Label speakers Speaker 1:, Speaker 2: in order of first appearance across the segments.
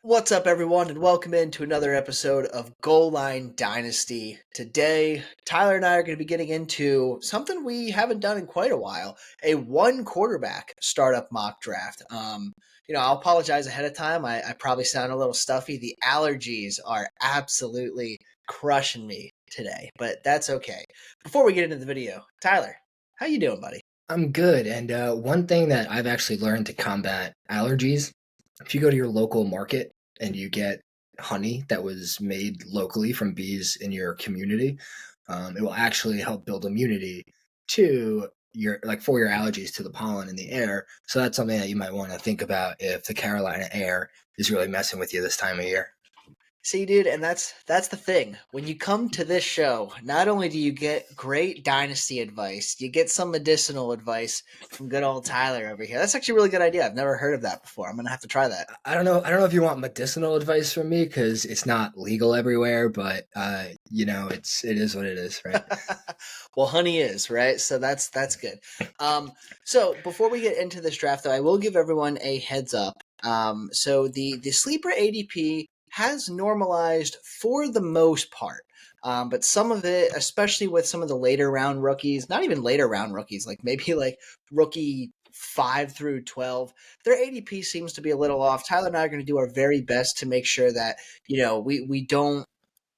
Speaker 1: What's up, everyone, and welcome into another episode of Goal Line Dynasty. Today, Tyler and I are going to be getting into something we haven't done in quite a while: a one quarterback startup mock draft. I'll apologize ahead of time. I probably sound a little stuffy. The allergies are absolutely crushing me today, but that's okay. Before we get into the video, Tyler, how you doing, buddy?
Speaker 2: I'm good. And one thing that I've actually learned to combat allergies, if you go to your local market and you get honey that was made locally from bees in your community, it will actually help build immunity to for your allergies to the pollen in the air. So that's something that you might want to think about if the Carolina air is really messing with you this time of year.
Speaker 1: See, dude, and that's the thing. When you come to this show, not only do you get great dynasty advice, you get some medicinal advice from good old Tyler over here. That's actually a really good idea. I've never heard of that before. I'm gonna have to try that.
Speaker 2: I don't know. I don't know if you want medicinal advice from me because it's not legal everywhere, but it is what it is, right?
Speaker 1: Well, honey is right, so that's good. So before we get into this draft, though, I will give everyone a heads up. So the sleeper ADP has normalized for the most part. But some of it, especially with some of the later round rookies, not even later round rookies, like maybe like rookie 5 through 12, their ADP seems to be a little off. Tyler and I are going to do our very best to make sure that, we don't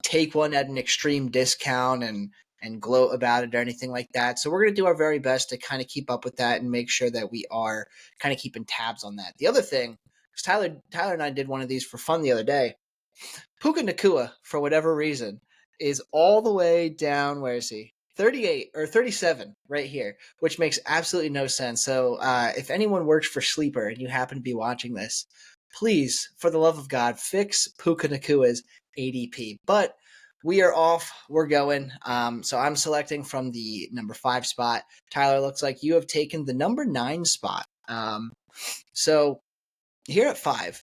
Speaker 1: take one at an extreme discount and gloat about it or anything like that. So we're going to do our very best to kind of keep up with that and make sure that we are kind of keeping tabs on that. The other thing, because Tyler and I did one of these for fun the other day. Puka Nakua, for whatever reason, is all the way down. Where is he? 38 or 37 right here, which makes absolutely no sense. So if anyone works for Sleeper and you happen to be watching this, please, for the love of God, fix Puka Nakua's ADP. But we are off. We're going. So I'm selecting from the number 5 spot. Tyler, looks like you have taken the number 9 spot. So here at 5,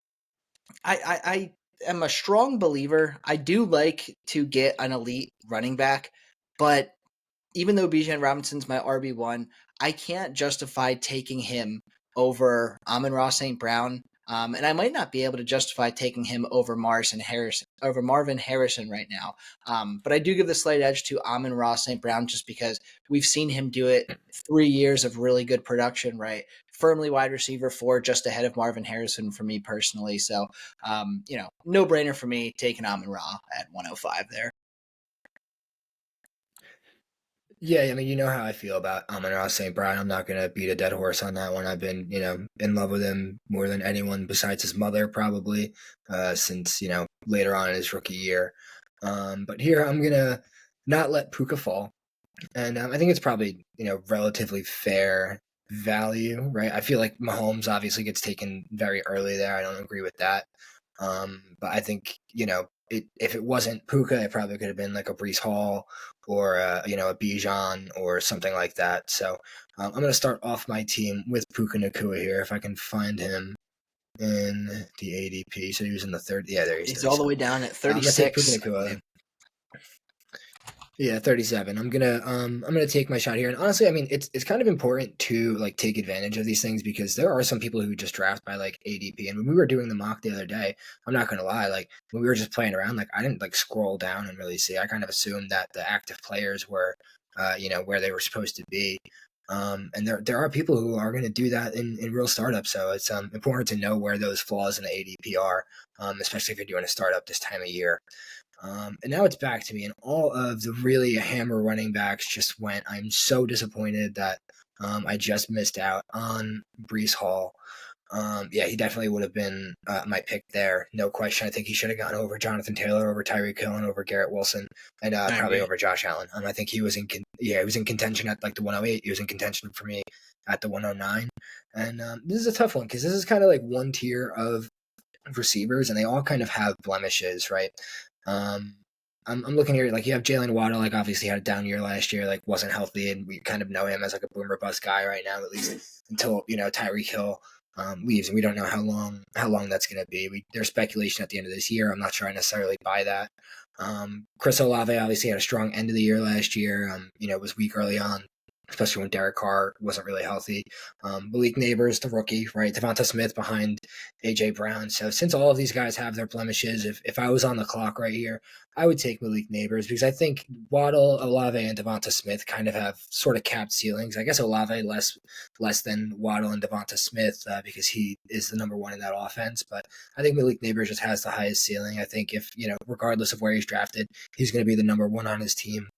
Speaker 1: I am a strong believer. I do like to get an elite running back, but even though Bijan Robinson's my RB1, I can't justify taking him over Amon-Ra St. Brown. And I might not be able to justify taking him over Marvin Harrison right now. But I do give the slight edge to Amon-Ra St. Brown just because we've seen him do it 3 years of really good production, right? Firmly wide receiver 4, just ahead of Marvin Harrison for me personally. So, no brainer for me taking Amon-Ra at 105 there.
Speaker 2: Yeah, I mean, you know how I feel about Amon-Ra St. Brown. I'm not going to beat a dead horse on that one. I've been, in love with him more than anyone besides his mother, probably, since, later on in his rookie year. But here I'm going to not let Puka fall. And I think it's probably, relatively fair value, right? I feel like Mahomes obviously gets taken very early there. I don't agree with that. But I think, if it wasn't Puka, it probably could have been like a Brees Hall or, a Bijan or something like that. So I'm going to start off my team with Puka Nakua here if I can find him in the ADP. So he was in the third. Yeah, there he's
Speaker 1: He's all the
Speaker 2: 37.
Speaker 1: way down at
Speaker 2: I'm going to take Puka
Speaker 1: 36.
Speaker 2: Nakua. Yeah, 37. I'm gonna take my shot here. And honestly, I mean, it's kind of important to like take advantage of these things because there are some people who just draft by like ADP. And when we were doing the mock the other day, I'm not gonna lie, like when we were just playing around, like I didn't like scroll down and really see. I kind of assumed that the active players were where they were supposed to be. And there are people who are going to do that in real startups. So it's important to know where those flaws in the ADP are, especially if you're doing a startup this time of year. And now it's back to me, and all of the really hammer running backs just went. I'm so disappointed that I just missed out on Brees Hall. Yeah, he definitely would have been my pick there, no question. I think he should have gone over Jonathan Taylor, over Tyreek Hill, and over Garrett Wilson, and
Speaker 1: I
Speaker 2: probably
Speaker 1: agree.
Speaker 2: over Josh Allen. I think he was he was in contention at like the 108. He was in contention for me at the 109, and this is a tough one because this is kind of like one tier of receivers, and they all kind of have blemishes, right? Um, I'm looking here, like you have Jalen Waddle, like obviously had a down year last year, like wasn't healthy, and we kind of know him as like a boomer bust guy right now, at least until Tyreek Hill leaves, and we don't know how long that's going to be. There's speculation at the end of this year. I'm not sure I necessarily buy that. Chris Olave obviously had a strong end of the year last year. Was weak early on. especially when Derek Carr wasn't really healthy. Malik Neighbors, the rookie, right? Devonta Smith behind A.J. Brown. So since all of these guys have their blemishes, if I was on the clock right here, I would take Malik Neighbors because I think Waddle, Olave, and Devonta Smith kind of have sort of capped ceilings. I guess Olave less than Waddle and Devonta Smith because he is the number one in that offense. But I think Malik Neighbors just has the highest ceiling. I think if, regardless of where he's drafted, he's going to be the number one on his team.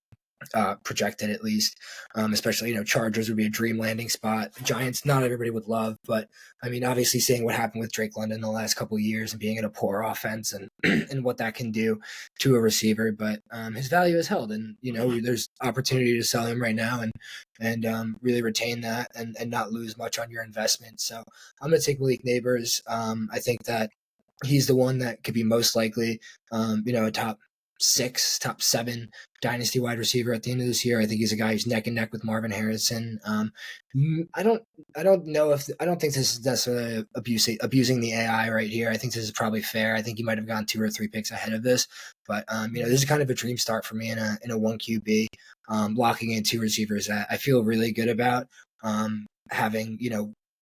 Speaker 2: Projected at least, especially, Chargers would be a dream landing spot. Giants, not everybody would love, but I mean, obviously seeing what happened with Drake London the last couple of years and being in a poor offense and and what that can do to a receiver, but his value is held, and there's opportunity to sell him right now and really retain that and not lose much on your investment. So I'm going to take Malik Neighbors. I think that he's the one that could be most likely, a top 6, top 7 dynasty wide receiver at the end of this year. I think he's a guy who's neck and neck with Marvin Harrison. I don't think this is necessarily abusing the AI right here. I think this is probably fair. I think he might have gone 2 or 3 picks ahead of this, but this is kind of a dream start for me in a 1QB, locking in 2 receivers that I feel really good about, having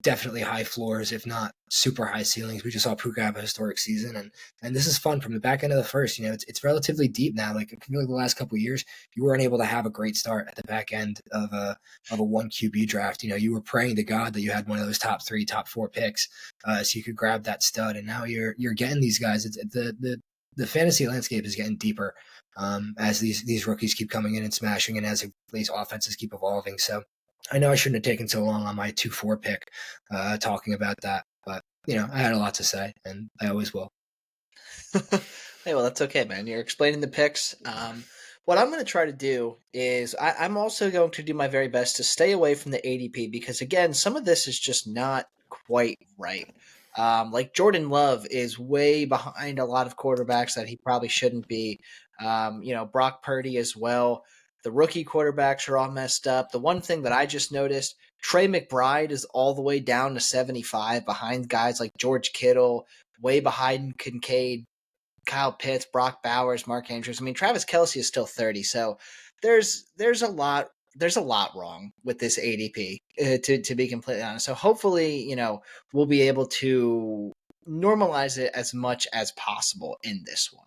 Speaker 2: definitely high floors, if not super high ceilings. We just saw Puka have a historic season, and this is fun from the back end of the first. It's relatively deep now. Like, I feel like the last couple of years, you weren't able to have a great start at the back end of a 1QB draft. You were praying to God that you had one of those top 3, top 4 picks, so you could grab that stud. And now you're getting these guys. The fantasy landscape is getting deeper as these rookies keep coming in and smashing, and as these offenses keep evolving. So I know I shouldn't have taken so long on my 2-4 pick talking about that, but I had a lot to say, and I always will.
Speaker 1: Hey, well, that's okay, man. You're explaining the picks. What I'm going to try to do is I'm also going to do my very best to stay away from the ADP because, again, some of this is just not quite right. Like Jordan Love is way behind a lot of quarterbacks that he probably shouldn't be. Brock Purdy as well. The rookie quarterbacks are all messed up. The one thing that I just noticed, Trey McBride is all the way down to 75 behind guys like George Kittle, way behind Kincaid, Kyle Pitts, Brock Bowers, Mark Andrews. I mean, Travis Kelce is still 30, so there's a lot wrong with this ADP to be completely honest. So hopefully, we'll be able to normalize it as much as possible in this one.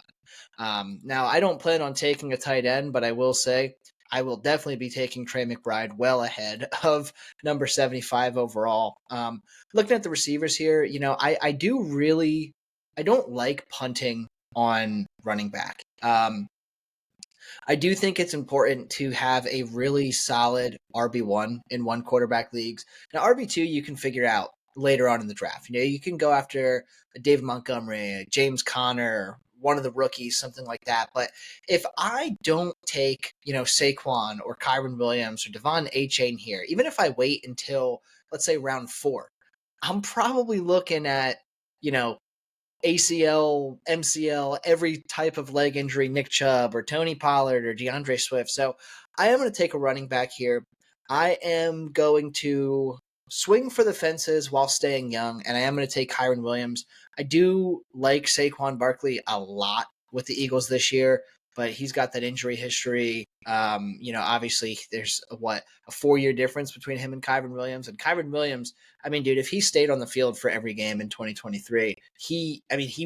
Speaker 1: Now, I don't plan on taking a tight end, but I will say I will definitely be taking Trey McBride well ahead of number 75 overall. Looking at the receivers here, I don't like punting on running back. I do think it's important to have a really solid RB1 in one quarterback leagues. Now, RB2 you can figure out later on in the draft. You can go after David Montgomery, James Conner, one of the rookies, something like that. But if I don't take, Saquon or Kyron Williams or Devon Achane here, even if I wait until, let's say, round 4, I'm probably looking at, ACL, MCL, every type of leg injury, Nick Chubb or Tony Pollard or DeAndre Swift. So I am going to take a running back here. I am going to swing for the fences while staying young, and I am going to take Kyron Williams. I do like Saquon Barkley a lot with the Eagles this year, but he's got that injury history. Obviously there's a 4-year difference between him and Kyron Williams. And Kyron Williams, I mean, dude, if he stayed on the field for every game in 2023, he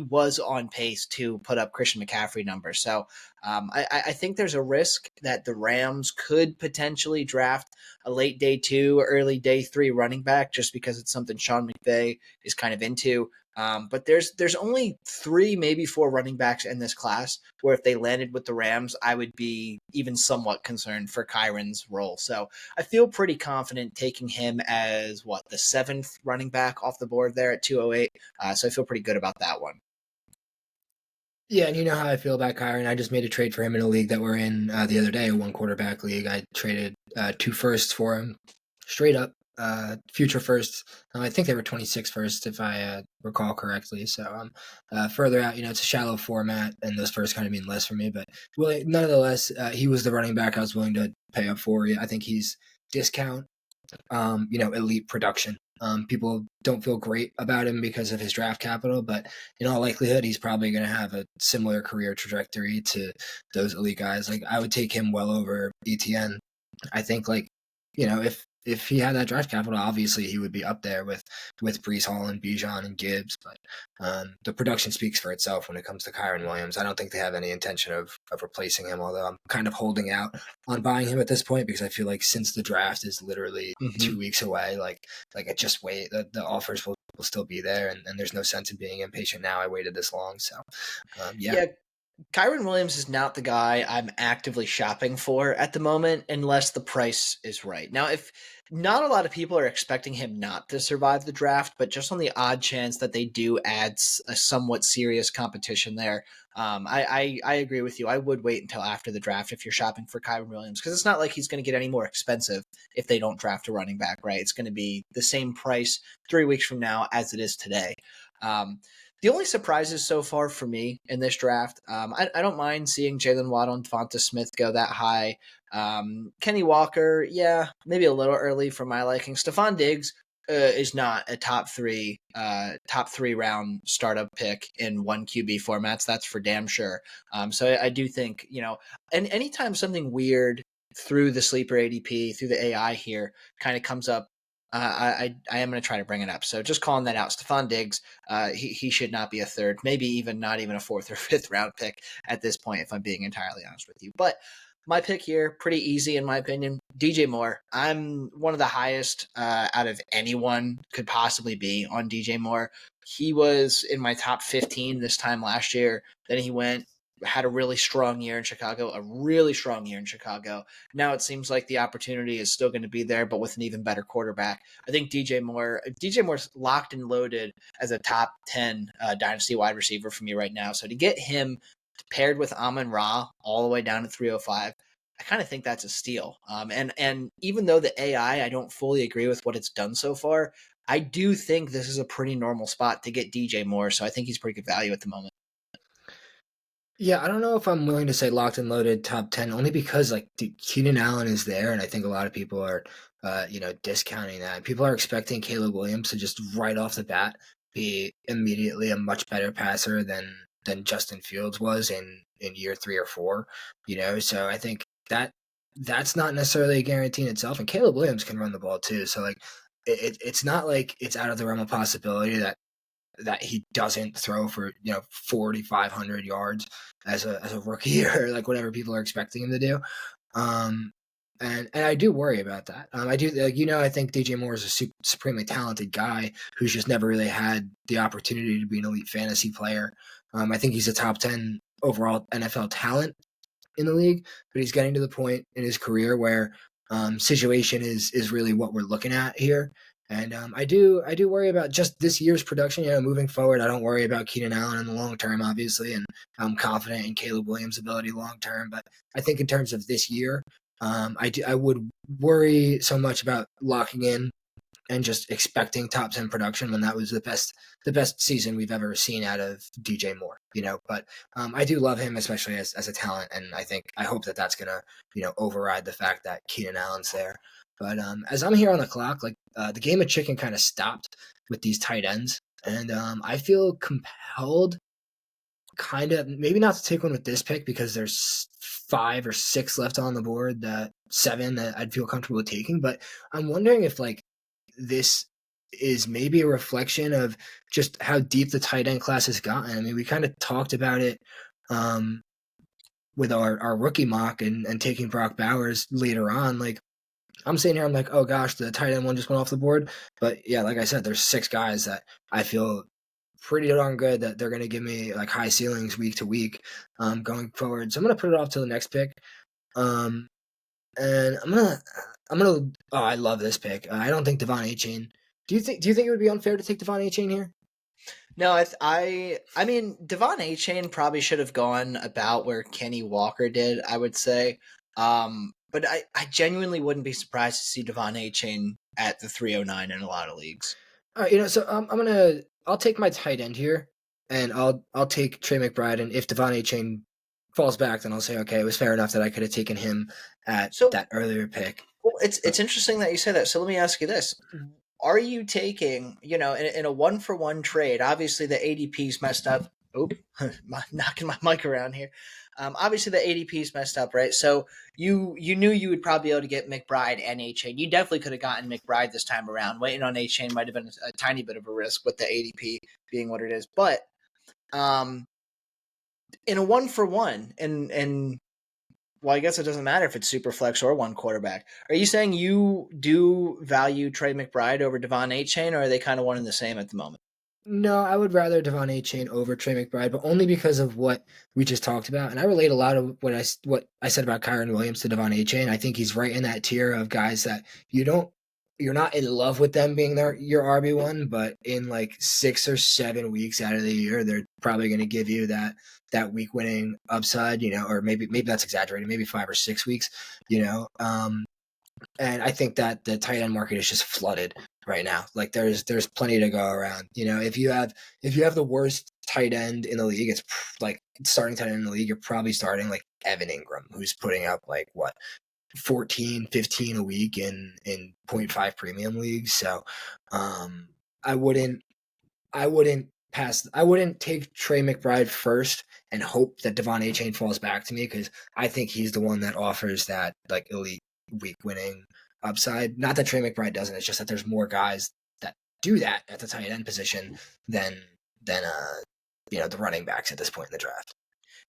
Speaker 1: was on pace to put up Christian McCaffrey numbers. So I think there's a risk that the Rams could potentially draft a late day 2, early day 3 running back just because it's something Sean McVay is kind of into. But there's only 3, maybe 4 running backs in this class where if they landed with the Rams, I would be even somewhat concerned for Kyron's role. So I feel pretty confident taking him as the 7th running back off the board there at 208. So I feel pretty good about that one.
Speaker 2: Yeah, and you know how I feel about Kyron. I just made a trade for him in a league that we're in the other day, a 1 quarterback league. I traded 2 firsts for him, straight up. Future firsts. I think they were 26 first, if I recall correctly. So further out, it's a shallow format, and those firsts kind of mean less for me. But nonetheless, he was the running back I was willing to pay up for. I think he's discount, elite production. People don't feel great about him because of his draft capital, but in all likelihood, he's probably going to have a similar career trajectory to those elite guys. Like, I would take him well over ETN. I think if he had that draft capital, obviously he would be up there with Brees Hall and Bijan and Gibbs. But the production speaks for itself when it comes to Kyron Williams. I don't think they have any intention of replacing him. Although I'm kind of holding out on buying him at this point because I feel like since the draft is literally
Speaker 1: Mm-hmm.
Speaker 2: 2 weeks away, like I just wait. The offers will still be there, and there's no sense in being impatient now. I waited this long, so yeah.
Speaker 1: Yeah, Kyron Williams is not the guy I'm actively shopping for at the moment unless the price is right. Now, if not a lot of people are expecting him not to survive the draft, but just on the odd chance that they do add a somewhat serious competition there, I agree with you. I would wait until after the draft if you're shopping for Kyron Williams because it's not like he's going to get any more expensive if they don't draft a running back, right? It's going to be the same price 3 weeks from now as it is today. The only surprises so far for me in this draft, I don't mind seeing Jalen Waddle and Devonta Smith go that high. Kenny Walker, yeah, maybe a little early for my liking. Stephon Diggs is not a top three round startup pick in 1QB formats. That's for damn sure. So I do think, and anytime something weird through the sleeper ADP, through the AI here, kind of comes up, I am going to try to bring it up. So just calling that out, Stephon Diggs, he should not be a third, maybe even not even a fourth or fifth round pick at this point, if I'm being entirely honest with you. But my pick here, pretty easy in my opinion. DJ Moore. I'm one of the highest out of anyone could possibly be on DJ Moore. He was in my top 15 this time last year. Then he had a really strong year in Chicago, Now it seems like the opportunity is still going to be there, but with an even better quarterback. I think DJ Moore's locked and loaded as a top 10 dynasty wide receiver for me right now. So to get him paired with Amon-Ra all the way down to 305, I kind of think that's a steal. And even though the AI, I don't fully agree with what it's done so far, I do think this is a pretty normal spot to get DJ Moore. So I think he's pretty good value at the moment.
Speaker 2: Yeah, I don't know if I'm willing to say locked and loaded top 10 only because like Keenan Allen is there, and I think a lot of people are discounting that. People are expecting Caleb Williams to just right off the bat be immediately a much better passer than Justin Fields was in year 3 or 4, So I think that's not necessarily a guarantee in itself, and Caleb Williams can run the ball too. So like it's not like it's out of the realm of possibility that he doesn't throw for 4,500 yards as a rookie or like whatever people are expecting him to do. And I do worry about that. I do I think DJ Moore is a supremely talented guy who's just never really had the opportunity to be an elite fantasy player. I think he's a top 10 overall NFL talent in the league, but he's getting to the point in his career where situation is really what we're looking at here. And I do worry about just this year's production. Moving forward, I don't worry about Keenan Allen in the long term, obviously, and I'm confident in Caleb Williams' ability long term. But I think in terms of this year, I would worry so much about locking in and just expecting top 10 production when that was the best season we've ever seen out of DJ Moore. But I do love him, especially as a talent, and I hope that that's gonna override the fact that Keenan Allen's there. But as I'm here on the clock, like the game of chicken kind of stopped with these tight ends, and I feel compelled, kind of maybe not to take one with this pick because there's 5 or 6 left on the board, 7 that I'd feel comfortable taking. But I'm wondering if like this is maybe a reflection of just how deep the tight end class has gotten. I mean, we kind of talked about it with our rookie mock and taking Brock Bowers later on. Like, I'm sitting here, I'm like, oh gosh, the tight end one just went off the board. But yeah, like I said, there's 6 guys that I feel pretty darn good that they're going to give me like high ceilings week to week going forward. So I'm going to put it off to the next pick. And oh, I love this pick. I don't think Devon Achane. Do you think it would be unfair to take Devon Achane here?
Speaker 1: No, I mean Devon Achane probably should have gone about where Kenny Walker did, I would say. But I genuinely wouldn't be surprised to see Devon Achane at the 309 in a lot of leagues.
Speaker 2: All right, so I'll take my tight end here, and I'll take Trey McBride, and if Devon Achane falls back, then I'll say okay, it was fair enough that I could have taken him at that earlier pick.
Speaker 1: Well, it's interesting that you say that. So let me ask you this: are you taking, in a 1-for-1 trade? Obviously, the ADP's messed up Oop, knocking my mic around here. Obviously the ADP is messed up, right? So you knew you would probably be able to get McBride and A Chain. You definitely could have gotten McBride this time around. Waiting on A Chain might have been a tiny bit of a risk with the ADP being what it is, but um, in a 1-for-1, and well, I guess it doesn't matter if it's super flex or one quarterback. Are you saying you do value Trey McBride over Devon A Chain, or are they kind of one and the same at the moment?
Speaker 2: No, I would rather Devon Achane over Trey McBride, but only because of what we just talked about. And I relate a lot of what I said about Kyron Williams to Devon Achane. I think he's right in that tier of guys that you're not in love with them being your RB1, but in like 6 or 7 weeks out of the year, they're probably going to give you that week winning upside, or maybe that's exaggerated, maybe 5 or 6 weeks, and I think that the tight end market is just flooded right now. Like there's plenty to go around. If you have the worst tight end in the league, it's like starting tight end in the league, you're probably starting like Evan Ingram, who's putting up like what 14, 15 a week in 0.5 premium leagues. So I wouldn't I wouldn't take Trey McBride first and hope that Devon Achane falls back to me, because I think he's the one that offers that like elite week winning upside. Not that Trey McBride doesn't, it's just that there's more guys that do that at the tight end position than the running backs at this point in the draft.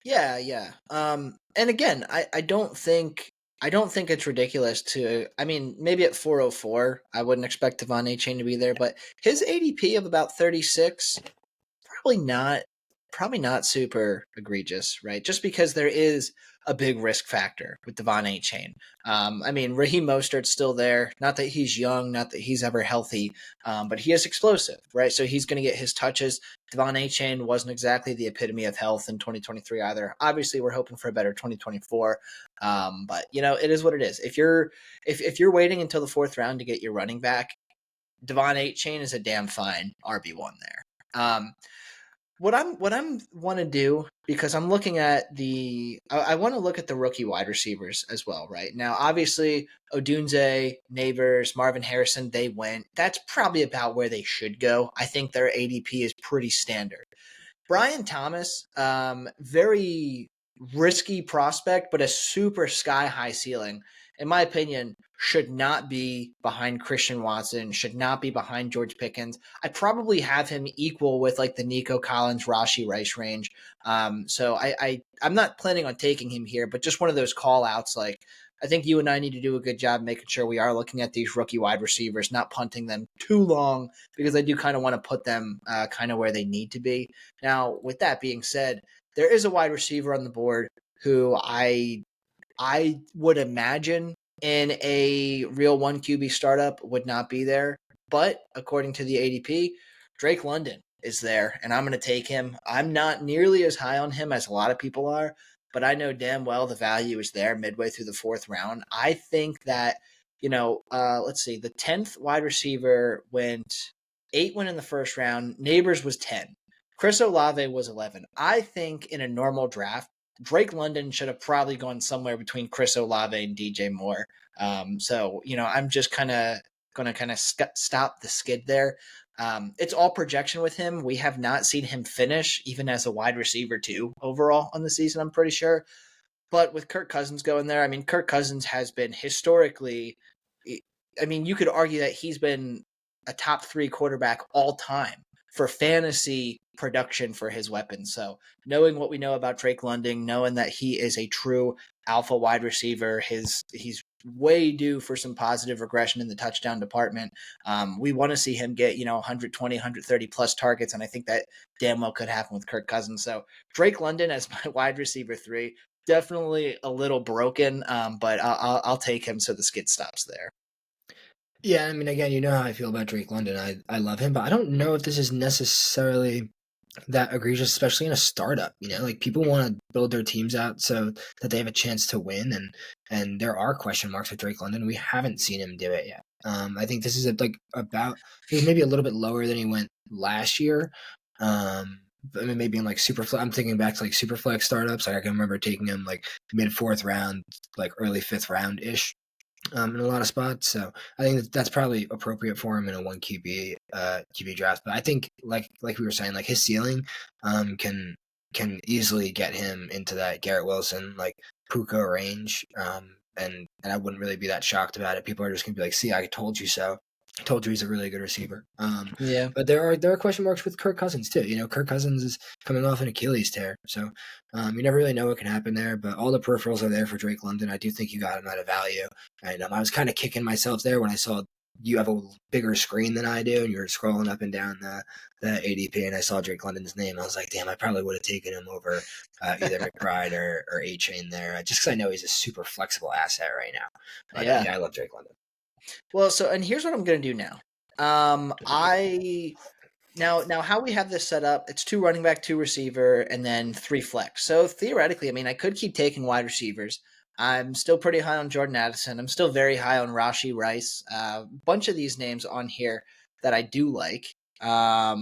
Speaker 1: Yeah, yeah. And again, I don't think it's ridiculous to. I mean, maybe at 404, I wouldn't expect Devon A Chain to be there, but his ADP of about 36, probably not super egregious, right? Just because there is a big risk factor with Devon A Chain. I mean, Raheem Mostert's still there. Not that he's young, not that he's ever healthy, but he is explosive, right? So he's going to get his touches. Devon A Chain wasn't exactly the epitome of health in 2023 either. Obviously, we're hoping for a better 2024, but it is what it is. If you're waiting until the fourth round to get your running back, Devon A Chain is a damn fine RB1 there. What I'm want to do, because I'm looking at I want to look at the rookie wide receivers as well, right? Now, obviously, Odunze, Neighbors, Marvin Harrison, they went. That's probably about where they should go. I think their ADP is pretty standard. Brian Thomas, very risky prospect, but a super sky high ceiling. In my opinion, should not be behind Christian Watson, should not be behind George Pickens. I'd probably have him equal with like the Nico Collins, Rashi Rice range. So I'm not planning on taking him here, but just one of those call outs. Like, I think you and I need to do a good job making sure we are looking at these rookie wide receivers, not punting them too long, because I do kind of want to put them kind of where they need to be. Now, with that being said, there is a wide receiver on the board who I would imagine in a real 1QB startup would not be there. But according to the ADP, Drake London is there, and I'm going to take him. I'm not nearly as high on him as a lot of people are, but I know damn well the value is there midway through the fourth round. I think that, let's see, the 10th wide receiver went in the first round. Neighbors was 10. Chris Olave was 11. I think in a normal draft, Drake London should have probably gone somewhere between Chris Olave and DJ Moore. So I'm just kind of going to stop the skid there. It's all projection with him. We have not seen him finish even as a wide receiver too overall on the season, I'm pretty sure. But with Kirk Cousins going there, I mean, Kirk Cousins has been historically, I mean, you could argue that he's been a top 3 quarterback all time for fantasy production for his weapons. So knowing what we know about Drake London, knowing that he is a true alpha wide receiver, he's way due for some positive regression in the touchdown department. We want to see him get 120, 130 plus targets, and I think that damn well could happen with Kirk Cousins. So Drake London as my wide receiver 3, definitely a little broken, but I'll take him so the skid stops there.
Speaker 2: Yeah, I mean, again, you know how I feel about Drake London. I love him, but I don't know if this is necessarily that egregious, especially in a startup. Like people want to build their teams out so that they have a chance to win, and there are question marks with Drake London. We haven't seen him do it yet. I think this is he's maybe a little bit lower than he went last year. I mean, maybe in like I'm thinking back to like Superflex startups. Like I can remember taking him like mid 4th round, like early 5th round ish. In a lot of spots, so I think that's probably appropriate for him in a 1QB QB draft. But I think like we were saying, like his ceiling can easily get him into that Garrett Wilson like Puka range. And I wouldn't really be that shocked about it. People are just gonna be like, "See, I told you so." I told you he's a really good receiver.
Speaker 1: Yeah.
Speaker 2: But there are question marks with Kirk Cousins too. Kirk Cousins is coming off an Achilles tear, so you never really know what can happen there. But all the peripherals are there for Drake London. I do think you got him at a value, and I was kind of kicking myself there when I saw you have a bigger screen than I do, and you were scrolling up and down the ADP, and I saw Drake London's name. I was like, damn, I probably would have taken him over either McBride or A-Chain there, just because I know he's a super flexible asset right now. But
Speaker 1: Yeah.
Speaker 2: yeah, I love Drake London.
Speaker 1: Well, so and here's what I'm gonna do now. I now how we have this set up, it's 2 running back, 2 receiver, and then 3 flex. So theoretically, I mean, I could keep taking wide receivers. I'm still pretty high on Jordan Addison. I'm still very high on Rashi Rice. Bunch of these names on here that I do like. But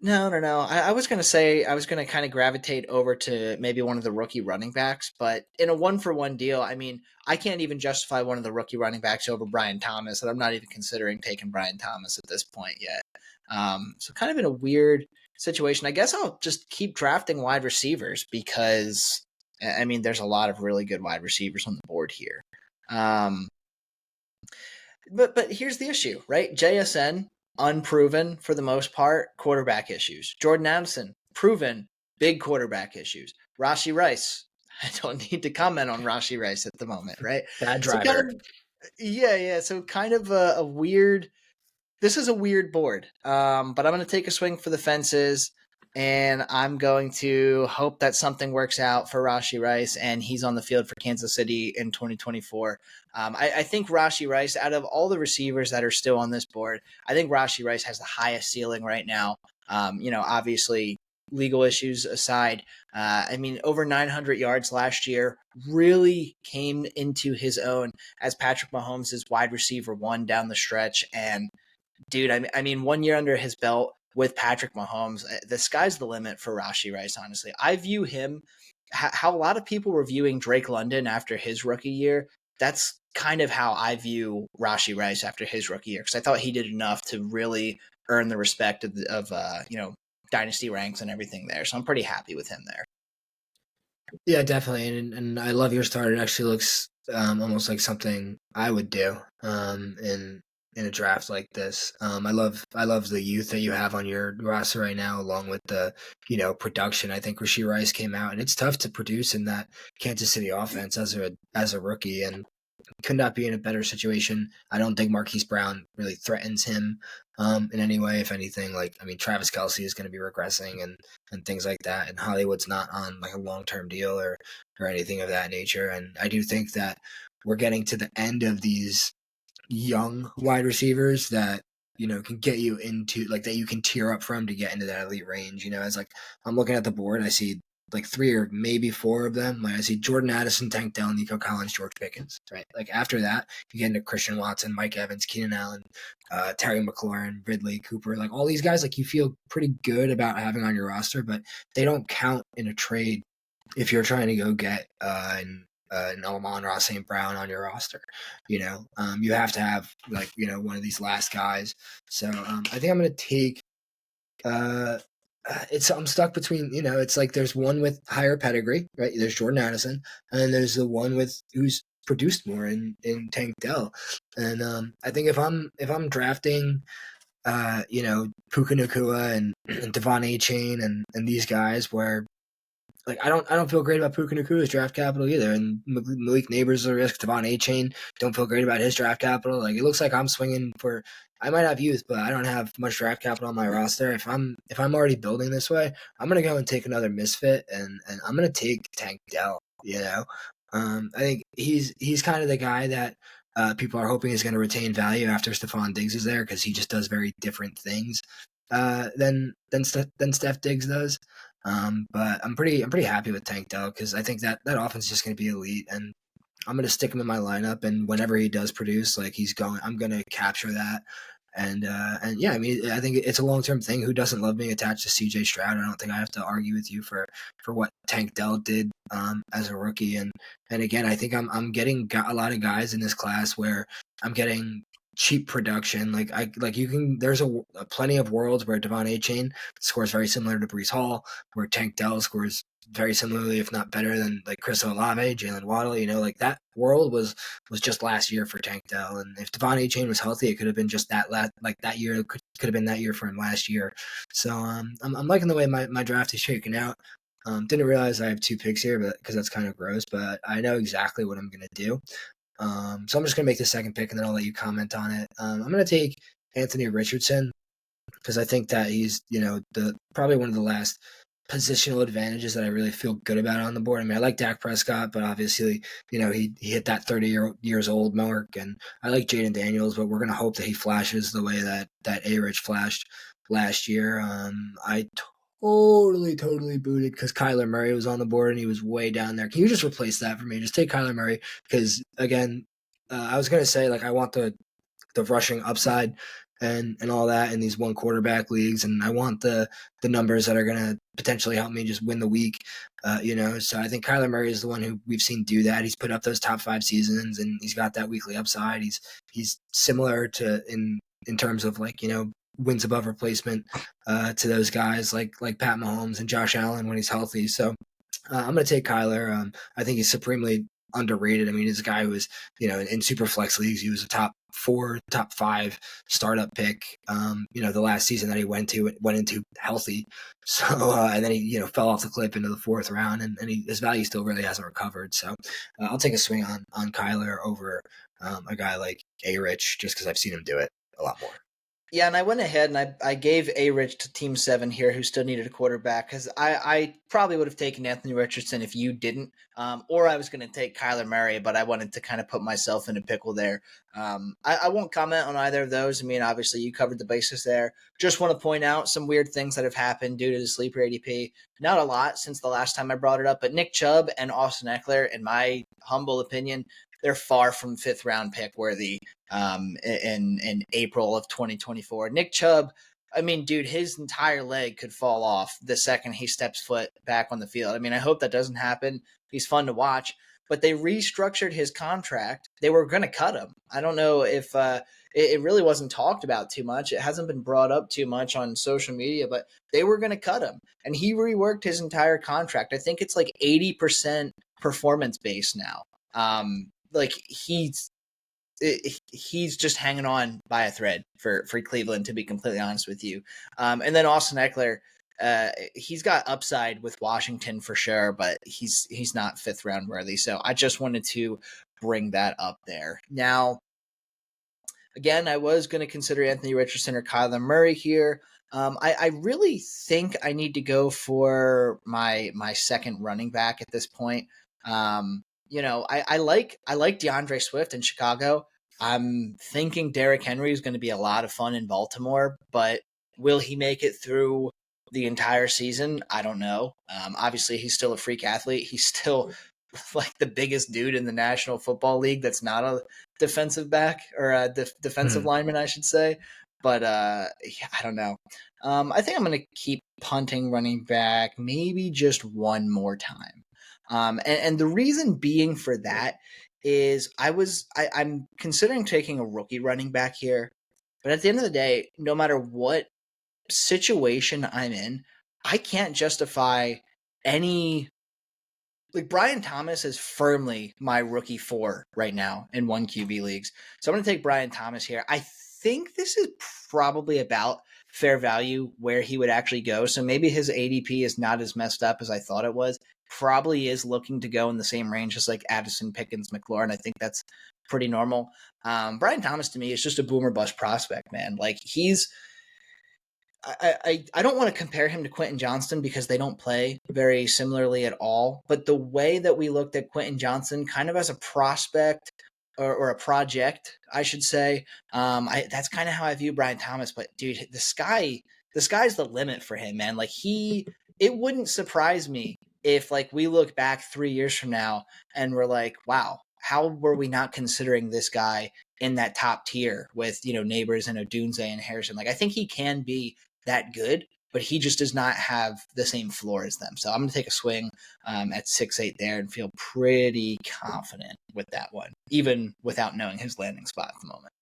Speaker 1: no. I was gonna say I was gonna kind of gravitate over to maybe one of the rookie running backs, but in a 1-for-1 deal, I mean, I can't even justify one of the rookie running backs over Brian Thomas, and I'm not even considering taking Brian Thomas at this point yet. So kind of in a weird situation. I guess I'll just keep drafting wide receivers because I mean, there's a lot of really good wide receivers on the board here. Um, but here's the issue, right? JSN, unproven for the most part, quarterback issues. Jordan Addison, proven, big quarterback issues. Rashi Rice, I don't need to comment on Rashi Rice at the moment, right?
Speaker 2: Bad
Speaker 1: So kind
Speaker 2: driver.
Speaker 1: of, yeah. So kind of a weird. This is a weird board, but I'm going to take a swing for the fences, and I'm going to hope that something works out for Rashi Rice, and he's on the field for Kansas City in 2024. I think Rashi Rice, out of all the receivers that are still on this board, I think Rashi Rice has the highest ceiling right now. Obviously, legal issues aside, I mean, over 900 yards last year, really came into his own as Patrick Mahomes' wide receiver 1 down the stretch, and dude, I mean, 1 year under his belt with Patrick Mahomes, the sky's the limit for Rashi Rice, honestly. I view him, how a lot of people were viewing Drake London after his rookie year, that's kind of how I view Rashi Rice after his rookie year, because I thought he did enough to really earn the respect of dynasty ranks and everything there. So I'm pretty happy with him there.
Speaker 2: Yeah, definitely, and I love your start. It actually looks almost like something I would do in a draft like this. I love the youth that you have on your roster right now, along with the production. I think Rashee Rice came out, and it's tough to produce in that Kansas City offense as a rookie, and could not be in a better situation. I don't think Marquise Brown really threatens him in any way. If anything, like I mean, Travis Kelce is going to be regressing and things like that. And Hollywood's not on like a long term deal or anything of that nature. And I do think that we're getting to the end of these young wide receivers that can get you into like that you can tier up from to get into that elite range. As like I'm looking at the board, I see like 3 or maybe 4 of them. Like I see Jordan Addison, Tank Dell, Nico Collins, George Pickens. Right. Like after that, you get into Christian Watson, Mike Evans, Keenan Allen, Terry McLaurin, Ridley Cooper. Like all these guys, like you feel pretty good about having on your roster, but they don't count in a trade if you're trying to go get an Amon-Ra St. Brown on your roster. You have to have like one of these last guys. So I think I'm going to take. I'm stuck between it's like there's one with higher pedigree, right? There's Jordan Addison, and then there's the one with who's produced more in Tank Dell. And I think if I'm drafting Puka Nacua and Devon A. Chain and these guys where like I don't feel great about Puka Nacua's draft capital either, and Malik Neighbors is a risk. Devon A. Chain don't feel great about his draft capital. Like it looks like I'm swinging for. I might have youth, but I don't have much draft capital on my roster. If I'm already building this way, I'm gonna go and take another misfit, and I'm gonna take Tank Dell. I think he's kind of the guy that people are hoping is going to retain value after Stephon Diggs is there because he just does very different things than Steph Diggs does. But I'm pretty happy with Tank Dell because I think that offense is just going to be elite, and I'm going to stick him in my lineup. And whenever he does produce, like I'm going to capture that. And yeah, I mean, I think it's a long term thing. Who doesn't love being attached to C.J. Stroud? I don't think I have to argue with you for what Tank Dell did as a rookie. And again, I think I'm getting a lot of guys in this class where I'm getting cheap production. There's a plenty of worlds where Devon Achane scores very similar to Breece Hall, where Tank Dell scores very similarly, if not better than like Chris Olave, Jalen Waddle. Like that world was just last year for Tank Dell, and if Devon Achane was healthy, it could have been just that year. Could have been that year for him last year. So I'm liking the way my draft is shaking out. Didn't realize I have 2 picks here, but because that's kind of gross. But I know exactly what I'm gonna do. So I'm just going to make the second pick, and then I'll let you comment on it. I'm going to take Anthony Richardson because I think that he's, the probably one of the last positional advantages that I really feel good about on the board. I mean, I like Dak Prescott, but obviously, he hit that 30 years old mark, and I like Jaden Daniels, but we're going to hope that he flashes the way that A-Rich flashed last year. I totally booted because Kyler Murray was on the board and he was way down there. Can you just replace that for me? Just take Kyler Murray because, again, I was going to say, I want the rushing upside and all that in these one quarterback leagues, and I want the numbers that are going to potentially help me just win the week. So I think Kyler Murray is the one who we've seen do that. He's put up those top 5 seasons, and he's got that weekly upside. He's similar to in terms of wins above replacement to those guys like Pat Mahomes and Josh Allen when he's healthy. So I'm going to take Kyler. I think he's supremely underrated. I mean, he's a guy who was, in super flex leagues, he was a top 4, top 5 startup pick. The last season that he went into healthy. So, and then he, fell off the cliff into the 4th round, and his value still really hasn't recovered. So, I'll take a swing on Kyler over a guy like A-Rich just because I've seen him do it a lot more.
Speaker 1: Yeah, and I went ahead and I gave A-Rich to Team 7 here, who still needed a quarterback, because I probably would have taken Anthony Richardson if you didn't, or I was going to take Kyler Murray, but I wanted to kind of put myself in a pickle there. I won't comment on either of those. I mean, obviously, you covered the basis there. Just want to point out some weird things that have happened due to the sleeper ADP. Not a lot since the last time I brought it up, but Nick Chubb and Austin Eckler, in my humble opinion, they're far from 5th round pick worthy in April of 2024. Nick Chubb, I mean, dude, his entire leg could fall off the second he steps foot back on the field. I mean, I hope that doesn't happen. He's fun to watch, but they restructured his contract. They were going to cut him. I don't know if it really wasn't talked about too much. It hasn't been brought up too much on social media, but they were going to cut him, and he reworked his entire contract. I think it's like 80% performance based now. He's just hanging on by a thread for Cleveland, to be completely honest with you. And then Austin Eckler, he's got upside with Washington for sure, but he's not 5th round worthy. So I just wanted to bring that up there. Now, again, I was going to consider Anthony Richardson or Kyler Murray here. I really think I need to go for my second running back at this point. I like DeAndre Swift in Chicago. I'm thinking Derrick Henry is going to be a lot of fun in Baltimore, but will he make it through the entire season? I don't know. Obviously, he's still a freak athlete. He's still like the biggest dude in the National Football League that's not a defensive back or a defensive lineman, I should say. But I don't know. I think I'm going to keep punting running back maybe just one more time. And the reason being for that is I'm considering taking a rookie running back here. But at the end of the day, no matter what situation I'm in, I can't justify any. Like, Brian Thomas is firmly my rookie 4 right now in 1QB leagues. So I'm going to take Brian Thomas here. I think this is probably about fair value where he would actually go. So maybe his ADP is not as messed up as I thought it was. Probably is looking to go in the same range as like Addison, Pickens, McLaurin. I think that's pretty normal. Brian Thomas to me is just a boomer bust prospect, man. Like, I don't want to compare him to Quentin Johnston because they don't play very similarly at all. But the way that we looked at Quentin Johnston kind of as a prospect or a project, I should say, that's kind of how I view Brian Thomas. But dude, the sky's the limit for him, man. Like, it wouldn't surprise me if like we look back 3 years from now and we're like, wow, how were we not considering this guy in that top tier with, Neighbors and Odunze and Harrison? Like, I think he can be that good, but he just does not have the same floor as them. So I'm going to take a swing at 6'8" there and feel pretty confident with that one, even without knowing his landing spot at the moment.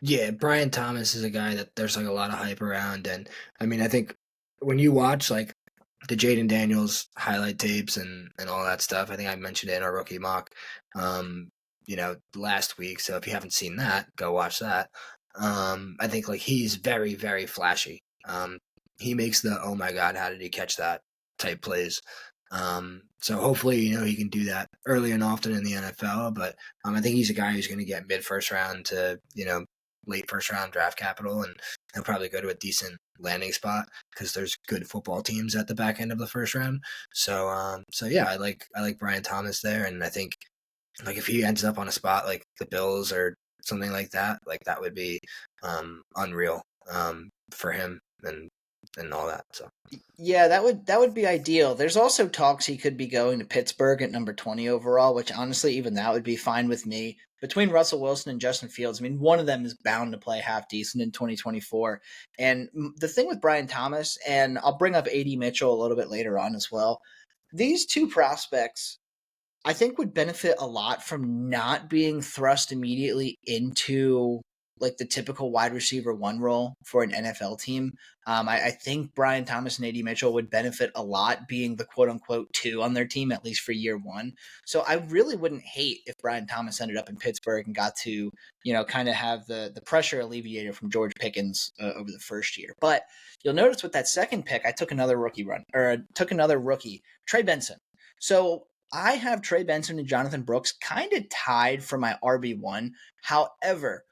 Speaker 2: Yeah, Brian Thomas is a guy that there's like a lot of hype around, and I mean, I think when you watch like the Jaden Daniels highlight tapes and all that stuff, I think I mentioned it in our rookie mock, um, last week. So if you haven't seen that, go watch that. I think like he's very very flashy. He makes the oh my god, how did he catch that type plays. So hopefully, he can do that early and often in the NFL. But I think he's a guy who's going to get mid first round to late first round draft capital, and he'll probably go to a decent landing spot because there's good football teams at the back end of the first round. So yeah, I like Brian Thomas there, and I think like if he ends up on a spot like the Bills or something like that would be unreal for him and all that. So
Speaker 1: Yeah, that would be ideal. There's also talks he could be going to Pittsburgh at number 20 overall, which honestly even that would be fine with me. Between Russell Wilson and Justin Fields, I mean, one of them is bound to play half decent in 2024. And the thing with Brian Thomas, and I'll bring up AD Mitchell a little bit later on as well. These two prospects I think would benefit a lot from not being thrust immediately into like the typical wide receiver one role for an NFL team. I think Brian Thomas and AD Mitchell would benefit a lot being the quote unquote two on their team, at least for year one. So I really wouldn't hate if Brian Thomas ended up in Pittsburgh and got to, kind of have the pressure alleviated from George Pickens over the first year. But you'll notice with that second pick, I took another rookie, Trey Benson. So I have Trey Benson and Jonathan Brooks kind of tied for my RB1. However,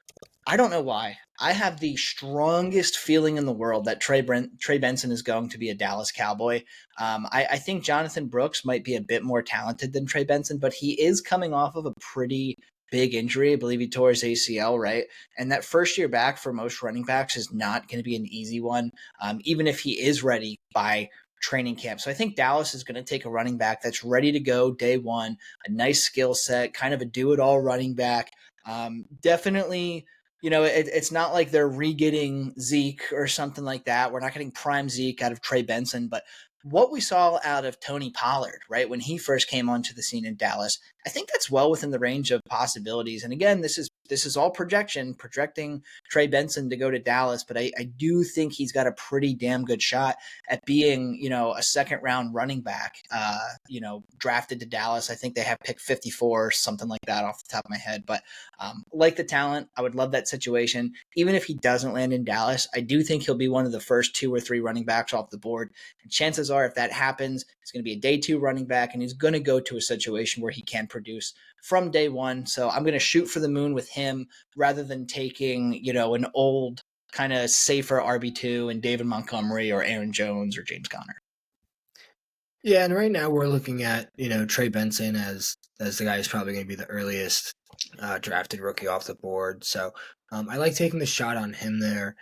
Speaker 1: I don't know why. I have the strongest feeling in the world that Trey Benson is going to be a Dallas Cowboy. I think Jonathan Brooks might be a bit more talented than Trey Benson, but he is coming off of a pretty big injury. I believe he tore his ACL, right? And that first year back for most running backs is not going to be an easy one, even if he is ready by training camp. So I think Dallas is going to take a running back that's ready to go day one, a nice skill set, kind of a do it all running back. Definitely, it's not like they're re-getting Zeke or something like that. We're not getting prime Zeke out of Trey Benson, but what we saw out of Tony Pollard, right, when he first came onto the scene in Dallas, I think that's well within the range of possibilities. And again, this is all projecting Trey Benson to go to Dallas, but I do think he's got a pretty damn good shot at being, a second round running back, drafted to Dallas. I think they have pick 54 or something like that off the top of my head. But like the talent, I would love that situation. Even if he doesn't land in Dallas, I do think he'll be one of the first two or three running backs off the board. And chances are, if that happens, it's going to be a day two running back, and he's going to go to a situation where he can produce from day one. So I'm going to shoot for the moon with him rather than taking, an old kind of safer RB2 and David Montgomery or Aaron Jones or James Conner.
Speaker 2: yeah, and right now we're looking at Trey Benson as the guy who's probably going to be the earliest drafted rookie off the board. So I like taking the shot on him there.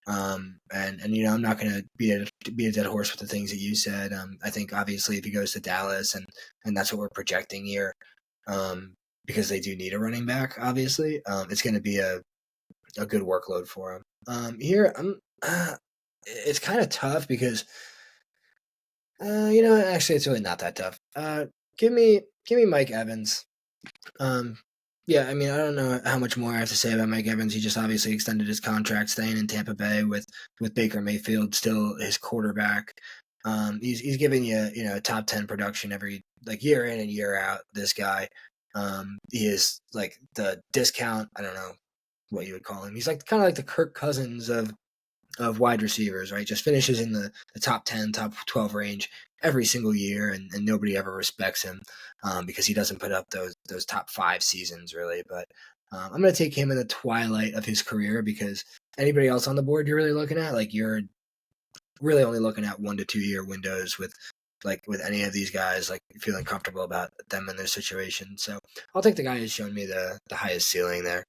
Speaker 2: And I'm not going to be a dead horse with the things that you said. I think obviously if he goes to Dallas and that's what we're projecting here, because they do need a running back, obviously, it's going to be a good workload for him. Here, it's kind of tough because, actually, it's really not that tough. Give me Mike Evans. Um, yeah, I mean, I don't know how much more I have to say about Mike Evans. He just obviously extended his contract, staying in Tampa Bay with Baker Mayfield still his quarterback. He's giving you top 10 production every like year in and year out. This guy, he is like the discount. I don't know what you would call him. He's like kind of like the Kirk Cousins of wide receivers, right? Just finishes in the top 10, top 12 range every single year, and nobody ever respects him because he doesn't put up those top 5 seasons, really. But I'm going to take him in the twilight of his career because anybody else on the board you're really looking at, like you're really only looking at 1 to 2 year windows with any of these guys, like feeling comfortable about them and their situation. So I'll take the guy who's shown me the highest ceiling there.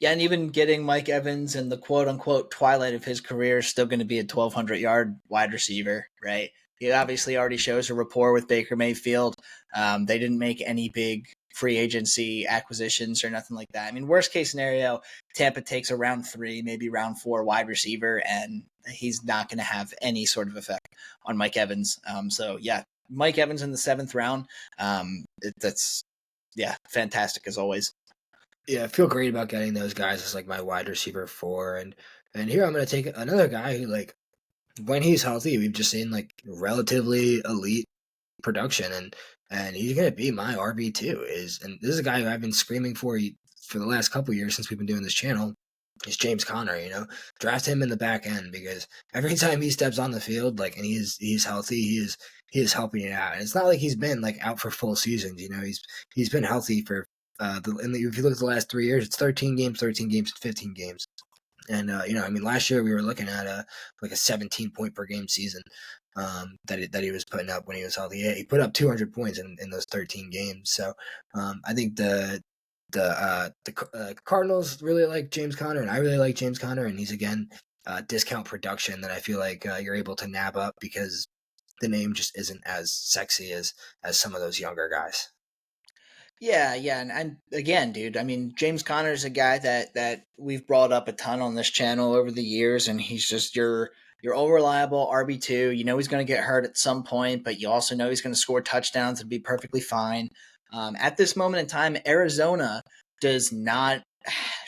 Speaker 1: Yeah, and even getting Mike Evans in the quote unquote twilight of his career is still going to be a 1,200-yard wide receiver, right? He obviously already shows a rapport with Baker Mayfield. They didn't make any big free agency acquisitions or nothing like that. I mean, worst case scenario, Tampa takes a round 3, maybe round 4 wide receiver, and he's not going to have any sort of effect on Mike Evans. So yeah, Mike Evans in the 7th round. That's fantastic as always.
Speaker 2: Yeah, I feel great about getting those guys as like my wide receiver 4, and here I'm gonna take another guy who like when he's healthy, we've just seen like relatively elite production, and he's gonna be my RB2. Is and this is a guy who I've been screaming for the last couple years since we've been doing this channel. Is James Conner, draft him in the back end because every time he steps on the field, like, and he's healthy, he is helping it out. And it's not like he's been like out for full seasons. He's been healthy for if you look at the last 3 years, it's 13 games, 15 games. And I mean, last year we were looking at like a 17 point per game season that he was putting up when he was healthy. Yeah, he put up 200 points in those 13 games. So I think the Cardinals really like James Conner, and I really like James Conner, and he's again discount production that I feel like you're able to nab up because the name just isn't as sexy as some of those younger guys.
Speaker 1: Yeah, yeah, and again, dude, I mean, James Conner is a guy that we've brought up a ton on this channel over the years, and he's just your all reliable RB2. You know he's going to get hurt at some point, but you also know he's going to score touchdowns and be perfectly fine. At this moment in time, Arizona does not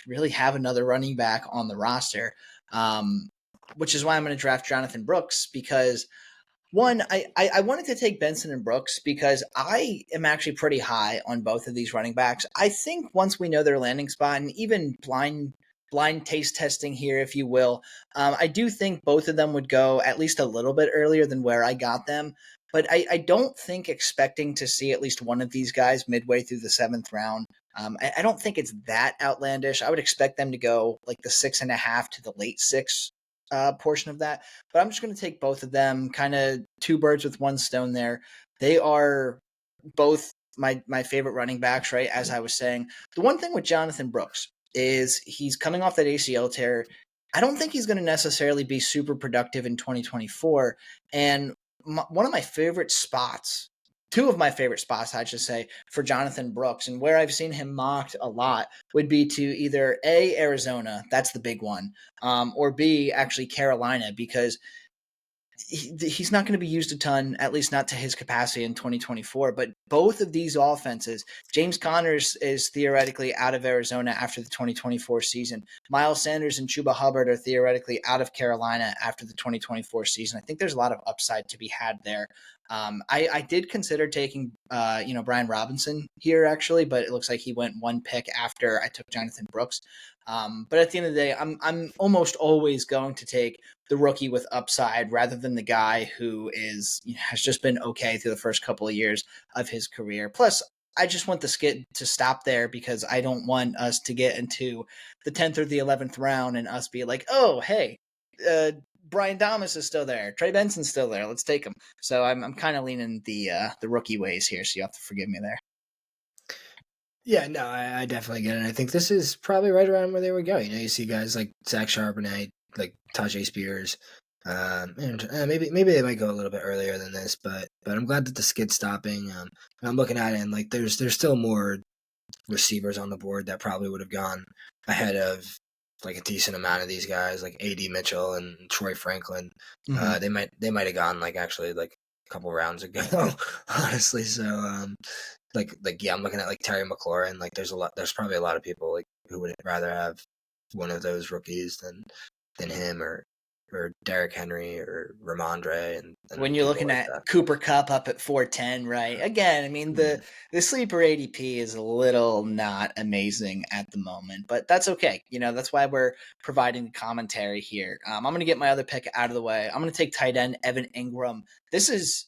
Speaker 1: really have another running back on the roster, which is why I'm going to draft Jonathan Brooks because one, I wanted to take Benson and Brooks because I am actually pretty high on both of these running backs. I think once we know their landing spot and even blind taste testing here, if you will, I do think both of them would go at least a little bit earlier than where I got them. But I don't think expecting to see at least one of these guys midway through the seventh round. I don't think it's that outlandish. I would expect them to go like the 6.5 to the late six portion of that. But I'm just going to take both of them, kind of two birds with one stone there. They are both my favorite running backs, right? As I was saying, the one thing with Jonathan Brooks is he's coming off that ACL tear. I don't think he's going to necessarily be super productive in 2024. And one of my favorite spots, two of my favorite spots, I should say, for Jonathan Brooks, and where I've seen him mocked a lot, would be to either A, Arizona, that's the big one, or B, actually Carolina, because he's not going to be used a ton, at least not to his capacity in 2024. But both of these offenses, James Connors is theoretically out of Arizona after the 2024 season. Miles Sanders and Chuba Hubbard are theoretically out of Carolina after the 2024 season. I think there's a lot of upside to be had there. I did consider taking, Brian Robinson here actually, but it looks like he went one pick after I took Jonathan Brooks. But at the end of the day, I'm almost always going to take the rookie with upside rather than the guy who has just been okay through the first couple of years of his career. Plus, I just want the skit to stop there because I don't want us to get into the 10th or the 11th round and us be like, oh, hey, uh, Brian Thomas is still there. Trey Benson's still there. Let's take him. So I'm kind of leaning the rookie ways here. So you have to forgive me there.
Speaker 2: Yeah, no, I definitely get it. I think this is probably right around where they would go. You see guys like Zach Charbonnet, like Tajay Spears, and maybe they might go a little bit earlier than this, but I'm glad that the skid's stopping. I'm looking at it and like there's still more receivers on the board that probably would have gone ahead of like a decent amount of these guys, like AD Mitchell and Troy Franklin.
Speaker 1: Mm-hmm.
Speaker 2: They might have gone like actually like a couple rounds ago, honestly. So yeah, I'm looking at like Terry McLaurin. Like there's probably a lot of people like who would rather have one of those rookies than him or Derrick Henry or Ramondre
Speaker 1: When
Speaker 2: and
Speaker 1: you're
Speaker 2: people
Speaker 1: looking
Speaker 2: like
Speaker 1: at
Speaker 2: that.
Speaker 1: Cooper Cup up at 410, right? Again, I mean
Speaker 2: Yeah.
Speaker 1: the sleeper ADP is a little not amazing at the moment, but that's okay. That's why we're providing the commentary here. I'm going to get my other pick out of the way. I'm going to take tight end Evan Ingram. This is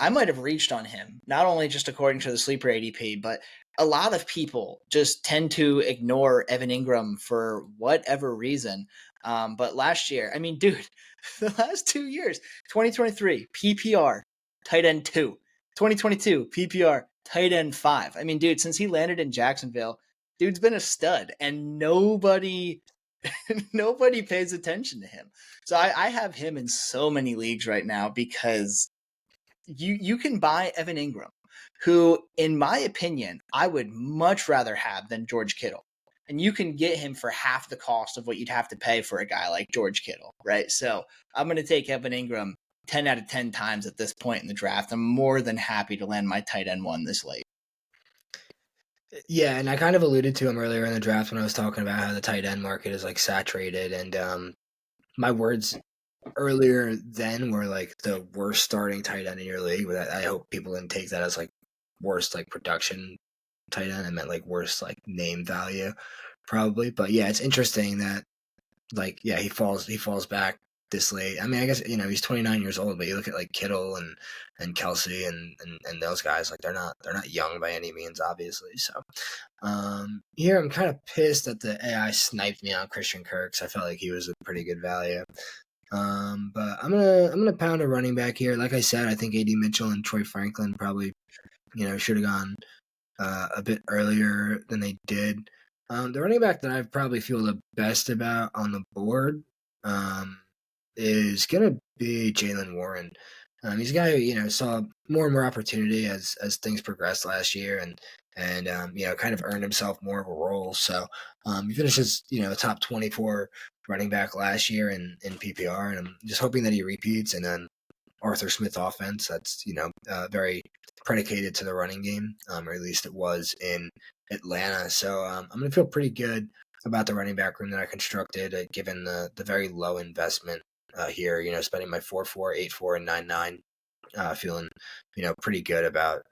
Speaker 1: I might have reached on him, not only just according to the sleeper ADP, but a lot of people just tend to ignore Evan Ingram for whatever reason. But last year, I mean, dude, the last 2 years, 2023, PPR, tight end 2, 2022, PPR, tight end 5. I mean, dude, since he landed in Jacksonville, dude's been a stud, and nobody pays attention to him. So I have him in so many leagues right now because you can buy Evan Ingram, who, in my opinion, I would much rather have than George Kittle. And you can get him for half the cost of what you'd have to pay for a guy like George Kittle, right? So I'm going to take Evan Ingram 10 out of 10 times at this point in the draft. I'm more than happy to land my tight end one this late.
Speaker 2: Yeah, and I kind of alluded to him earlier in the draft when I was talking about how the tight end market is like saturated, and my words earlier then were like the worst starting tight end in your league. But I hope people didn't take that as like worst like production tight end. I meant like worst like name value, probably. But yeah, it's interesting that like yeah he falls back this late. I mean, I guess he's 29 years old, but you look at like Kittle and Kelsey and those guys, like they're not young by any means, obviously. So here I'm kind of pissed that the AI sniped me on Christian Kirk. I felt like he was a pretty good value. But I'm gonna pound a running back here. Like I said, I think AD Mitchell and Troy Franklin probably should have gone a bit earlier than they did. The running back that I probably feel the best about on the board um, is gonna be Jalen Warren. He's a guy who saw more and more opportunity as things progressed last year, and kind of earned himself more of a role. So he finishes top 24 running back last year in PPR, and I'm just hoping that he repeats. And then Arthur Smith offense that's very predicated to the running game, or at least it was in Atlanta. So I'm going to feel pretty good about the running back room that I constructed, given the very low investment here. Spending my 4-4, 8-4, and 9-9, feeling pretty good about.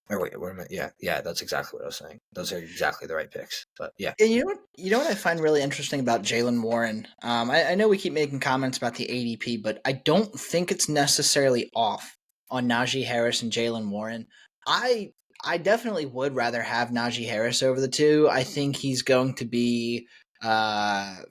Speaker 2: Or wait, what am I? Yeah, that's exactly what I was saying. Those are exactly the right picks. But yeah,
Speaker 1: And you know what I find really interesting about Jalen Warren? I know we keep making comments about the ADP, but I don't think it's necessarily off on Najee Harris and Jalen Warren. I I definitely would rather have Najee Harris over the two. I think he's going to be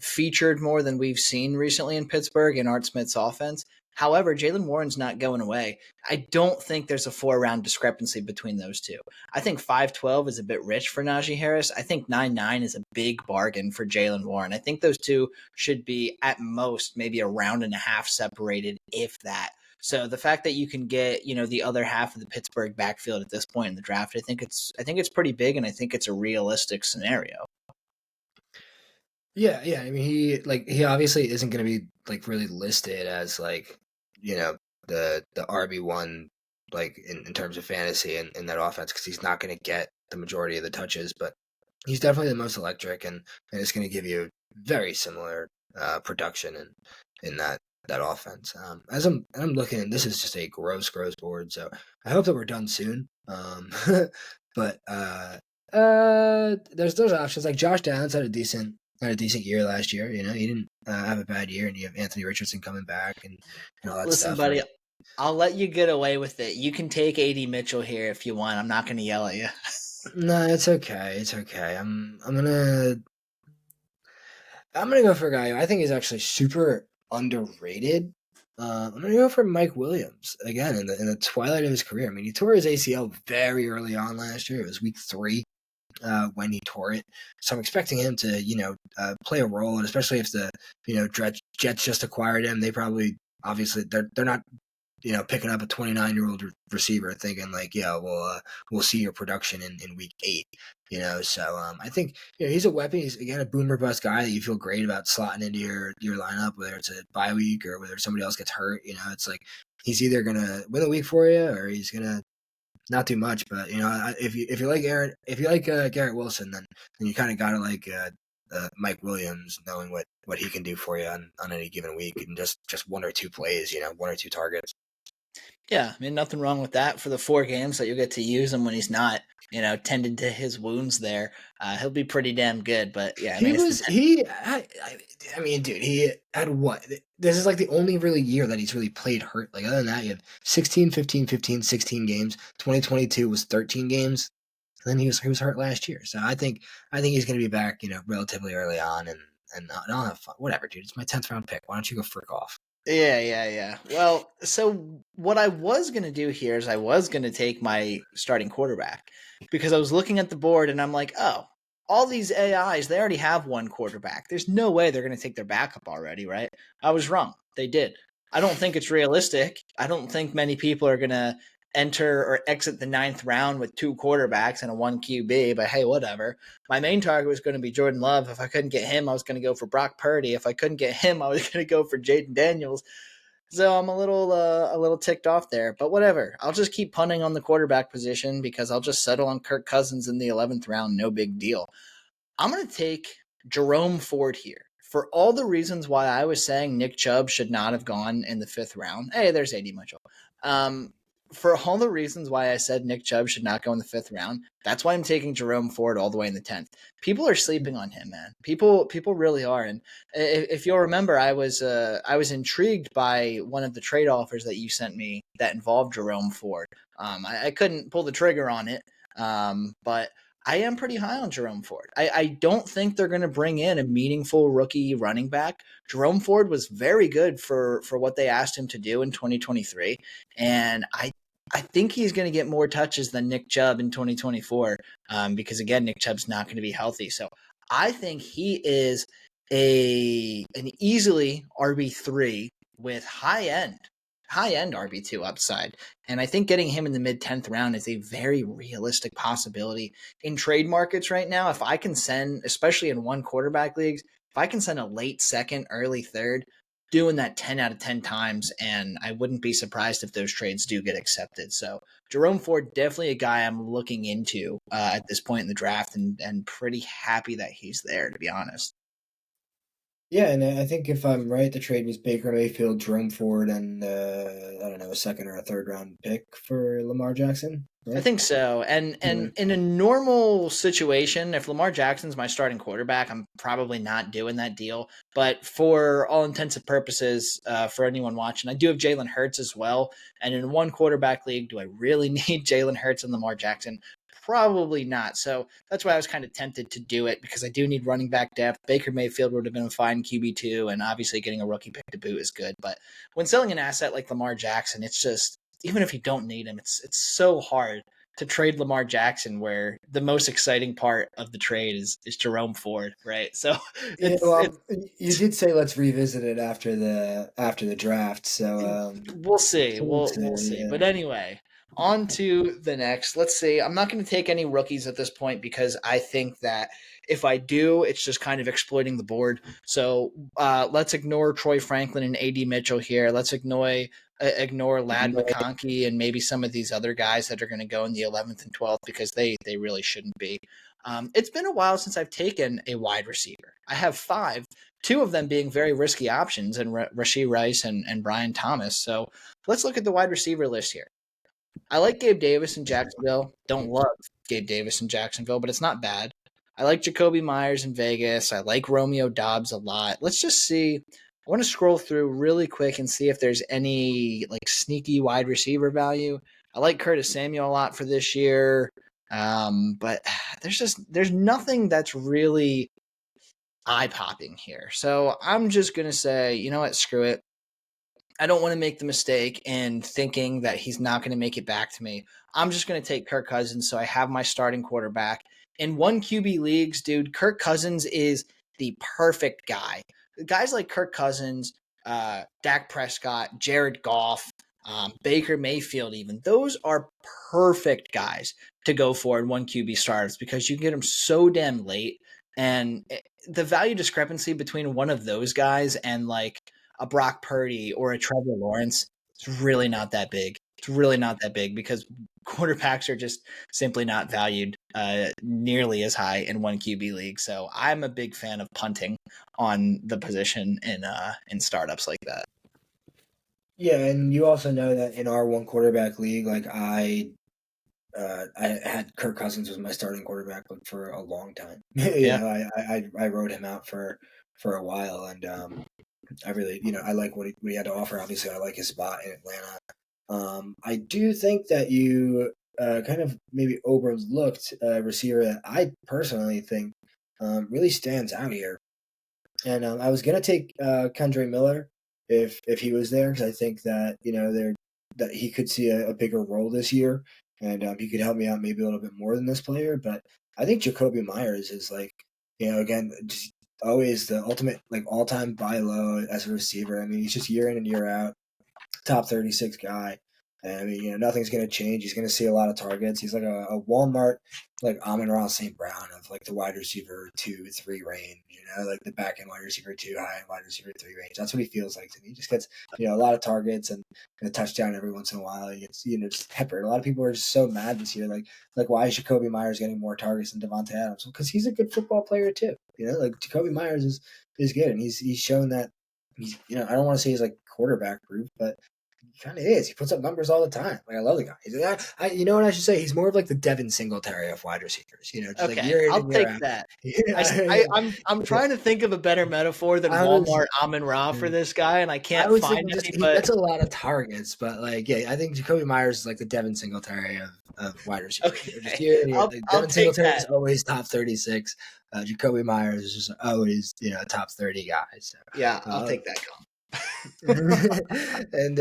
Speaker 1: featured more than we've seen recently in Pittsburgh in Art Smith's offense. However, Jalen Warren's not going away. I don't think there's a 4 round discrepancy between those two. I think 5-12 is a bit rich for Najee Harris. I think 9-9 is a big bargain for Jalen Warren. I think those two should be at most maybe a round and a half separated, if that. So the fact that you can get, the other half of the Pittsburgh backfield at this point in the draft, I think it's pretty big, and I think it's a realistic scenario.
Speaker 2: yeah. I mean, he obviously isn't going to be like really listed as like the RB1 like in terms of fantasy and in that offense because he's not going to get the majority of the touches, but he's definitely the most electric and it's going to give you very similar production in that offense. As I'm looking, and this is just a gross board, so I hope that we're done soon. But there's those options like Josh Downs had a decent year last year. He didn't have a bad year, and you have Anthony Richardson coming back and all that
Speaker 1: Listen,
Speaker 2: stuff.
Speaker 1: buddy, I'll let you get away with it. You can take AD Mitchell here if you want. I'm not going to yell at you.
Speaker 2: No, it's okay. It's okay. I'm gonna go for a guy who I think is actually super underrated. I'm gonna go for Mike Williams again in the twilight of his career. I mean, he tore his ACL very early on last year. It was week 3 when he tore it, so I'm expecting him to play a role, and especially if the Jets just acquired him, they probably obviously they're not picking up a 29-year-old receiver thinking like, yeah, we'll see your production in week 8. So I think he's a weapon. He's again a boomer bust guy that you feel great about slotting into your lineup, whether it's a bye week or whether somebody else gets hurt. It's like he's either gonna win a week for you or he's gonna not do much. But if you like Garrett Wilson, then you kind of gotta like Mike Williams, knowing what he can do for you on any given week, and just one or two plays, one or two targets.
Speaker 1: Yeah, I mean, nothing wrong with that for the 4 games that you'll get to use him when he's not, tending to his wounds there. He'll be pretty damn good. But yeah, I
Speaker 2: He
Speaker 1: mean, it's
Speaker 2: was he. I mean, dude, he had what? This is like the only really year that he's really played hurt. Like other than that, you have 16, 15, 15, 16 games. 2022 was 13 games. And then he was hurt last year. So I think he's going to be back, relatively early on, and I'll have fun. Whatever, dude. It's my 10th round pick. Why don't you go frick off?
Speaker 1: yeah. Well, so what I was going to do here is I was going to take my starting quarterback because I was looking at the board and I'm like, oh, all these AIs, they already have one quarterback. There's no way they're going to take their backup already, right? I was wrong. They did. I don't think it's realistic. I don't think many people are going to enter or exit the 9th round with 2 quarterbacks and a 1 QB, but hey, whatever. My main target was going to be Jordan Love. If I couldn't get him, I was going to go for Brock Purdy. If I couldn't get him, I was going to go for Jaden Daniels. So I'm a little ticked off there, but whatever. I'll just keep punting on the quarterback position because I'll just settle on Kirk Cousins in the 11th round. No big deal. I'm going to take Jerome Ford here for all the reasons why I was saying Nick Chubb should not have gone in the 5th round. Hey, there's AD Mitchell. Um, for all the reasons why I said Nick Chubb should not go in the 5th round, that's why I'm taking Jerome Ford all the way in the 10th. People are sleeping on him, man. People really are. And if you'll remember, I was intrigued by one of the trade offers that you sent me that involved Jerome Ford. I couldn't pull the trigger on it, but I am pretty high on Jerome Ford. I don't think they're going to bring in a meaningful rookie running back. Jerome Ford was very good for what they asked him to do in 2023, and I think he's going to get more touches than Nick Chubb in 2024 because again, Nick Chubb's not going to be healthy. So I think he is an easily RB3 with high end RB2 upside. And I think getting him in the mid 10th round is a very realistic possibility in trade markets right now. If I can send, especially in one quarterback leagues, if I can send a late second, early third, doing that 10 out of 10 times, and I wouldn't be surprised if those trades do get accepted. So Jerome Ford, definitely a guy I'm looking into at this point in the draft, and pretty happy that he's there, to be honest.
Speaker 2: Yeah, and I think if I'm right, the trade was Baker Mayfield, Jerome Ford, and I don't know, a second or a third round pick for Lamar Jackson,
Speaker 1: I
Speaker 2: right?
Speaker 1: think so.
Speaker 2: Yeah.
Speaker 1: And in a normal situation, if Lamar Jackson's my starting quarterback, I'm probably not doing that deal. But for all intents and purposes, for anyone watching, I do have Jalen Hurts as well. And in one quarterback league, do I really need Jalen Hurts and Lamar Jackson? Probably not. So that's why I was kind of tempted to do it because I do need running back depth. Baker Mayfield would have been a fine QB2, and obviously getting a rookie pick to boot is good. But when selling an asset like Lamar Jackson, it's just even if you don't need him, it's so hard to trade Lamar Jackson where the most exciting part of the trade is Jerome Ford, right? So
Speaker 2: Yeah,
Speaker 1: it's
Speaker 2: well, you did say let's revisit it after the draft,
Speaker 1: we'll see.
Speaker 2: so let's
Speaker 1: We'll
Speaker 2: see.
Speaker 1: see.
Speaker 2: Yeah.
Speaker 1: But anyway, on to the next. Let's see. I'm not going to take any rookies at this point because I think that if I do, it's just kind of exploiting the board. So let's ignore Troy Franklin and AD Mitchell here. Let's ignore Lad McConkey and maybe some of these other guys that are going to go in the 11th and 12th because they really shouldn't be. It's been a while since I've taken a wide receiver. I have five, two of them being very risky options, and Rashee Rice and Brian Thomas. So let's look at the wide receiver list here. I like Gabe Davis in Jacksonville. Don't love Gabe Davis in Jacksonville, but it's not bad. I like Jacoby Myers in Vegas. I like Romeo Dobbs a lot. Let's just see. I want to scroll through really quick and see if there's any like sneaky wide receiver value. I like Curtis Samuel a lot for this year. But there's nothing that's really eye popping here. So I'm just gonna say, you know what, screw it. I don't want to make the mistake in thinking that he's not going to make it back to me. I'm just going to take Kirk Cousins, so I have my starting quarterback. In 1QB leagues, dude, Kirk Cousins is the perfect guy. Guys like Kirk Cousins, Dak Prescott, Jared Goff, Baker Mayfield, even, those are perfect guys to go for in 1QB startups because you can get them so damn late. And the value discrepancy between one of those guys and like a Brock Purdy or a Trevor Lawrence, it's really not that big. It's really not that big because quarterbacks are just simply not valued nearly as high in 1QB league. So I'm a big fan of punting on the position in startups like that.
Speaker 2: Yeah, and you also know that in our one quarterback league, like I had Kirk Cousins was my starting quarterback like, for a long time.
Speaker 1: Yeah.
Speaker 2: I wrote him out for a while, and I really I like what he had to offer. Obviously, I like his spot in Atlanta. I do think that you kind of maybe overlooked a receiver that I personally think really stands out here. And I was gonna take Kendre Miller if he was there because I think that there that he could see a bigger role this year, and he could help me out maybe a little bit more than this player. But I think Jacoby Myers is like again just always the ultimate like all time buy low as a receiver. I mean he's just year in and year out top 36 guy. I mean, nothing's going to change. He's going to see a lot of targets. He's like a Walmart, like Amon-Ra St. Brown of like the wide receiver 2, 3 range, like the back end wide receiver 2, high end wide receiver 3 range. That's what he feels like to me. He just gets, a lot of targets and a touchdown every once in a while. He gets, just peppered. A lot of people are just so mad this year. Like why is Jacoby Myers getting more targets than Devontae Adams? Well, because he's a good football player too. Like Jacoby Myers is good, and he's shown that he's, I don't want to say he's like quarterback proof, but he kind of is. He puts up numbers all the time. Like I love the guy. You know what I should say? He's more of like the Devin Singletary of wide receivers. Just like
Speaker 1: Okay,
Speaker 2: year in
Speaker 1: I'll
Speaker 2: and year
Speaker 1: take
Speaker 2: out.
Speaker 1: that.
Speaker 2: Yeah,
Speaker 1: I'm trying to think of a better metaphor than
Speaker 2: I was.
Speaker 1: Walmart Amon Ra for this guy, and I
Speaker 2: I
Speaker 1: can't
Speaker 2: was
Speaker 1: find
Speaker 2: thinking just
Speaker 1: any.
Speaker 2: he
Speaker 1: But
Speaker 2: gets a lot of targets, but like yeah, I think Jacoby Myers is like the Devin Singletary of wide receivers. Just
Speaker 1: okay,
Speaker 2: year in year.
Speaker 1: I'll
Speaker 2: Devin
Speaker 1: take
Speaker 2: Singletary is
Speaker 1: that.
Speaker 2: always top 36. Jacoby Myers is just always a top 30 guy. So
Speaker 1: Yeah, I'll
Speaker 2: uh,
Speaker 1: take that.
Speaker 2: and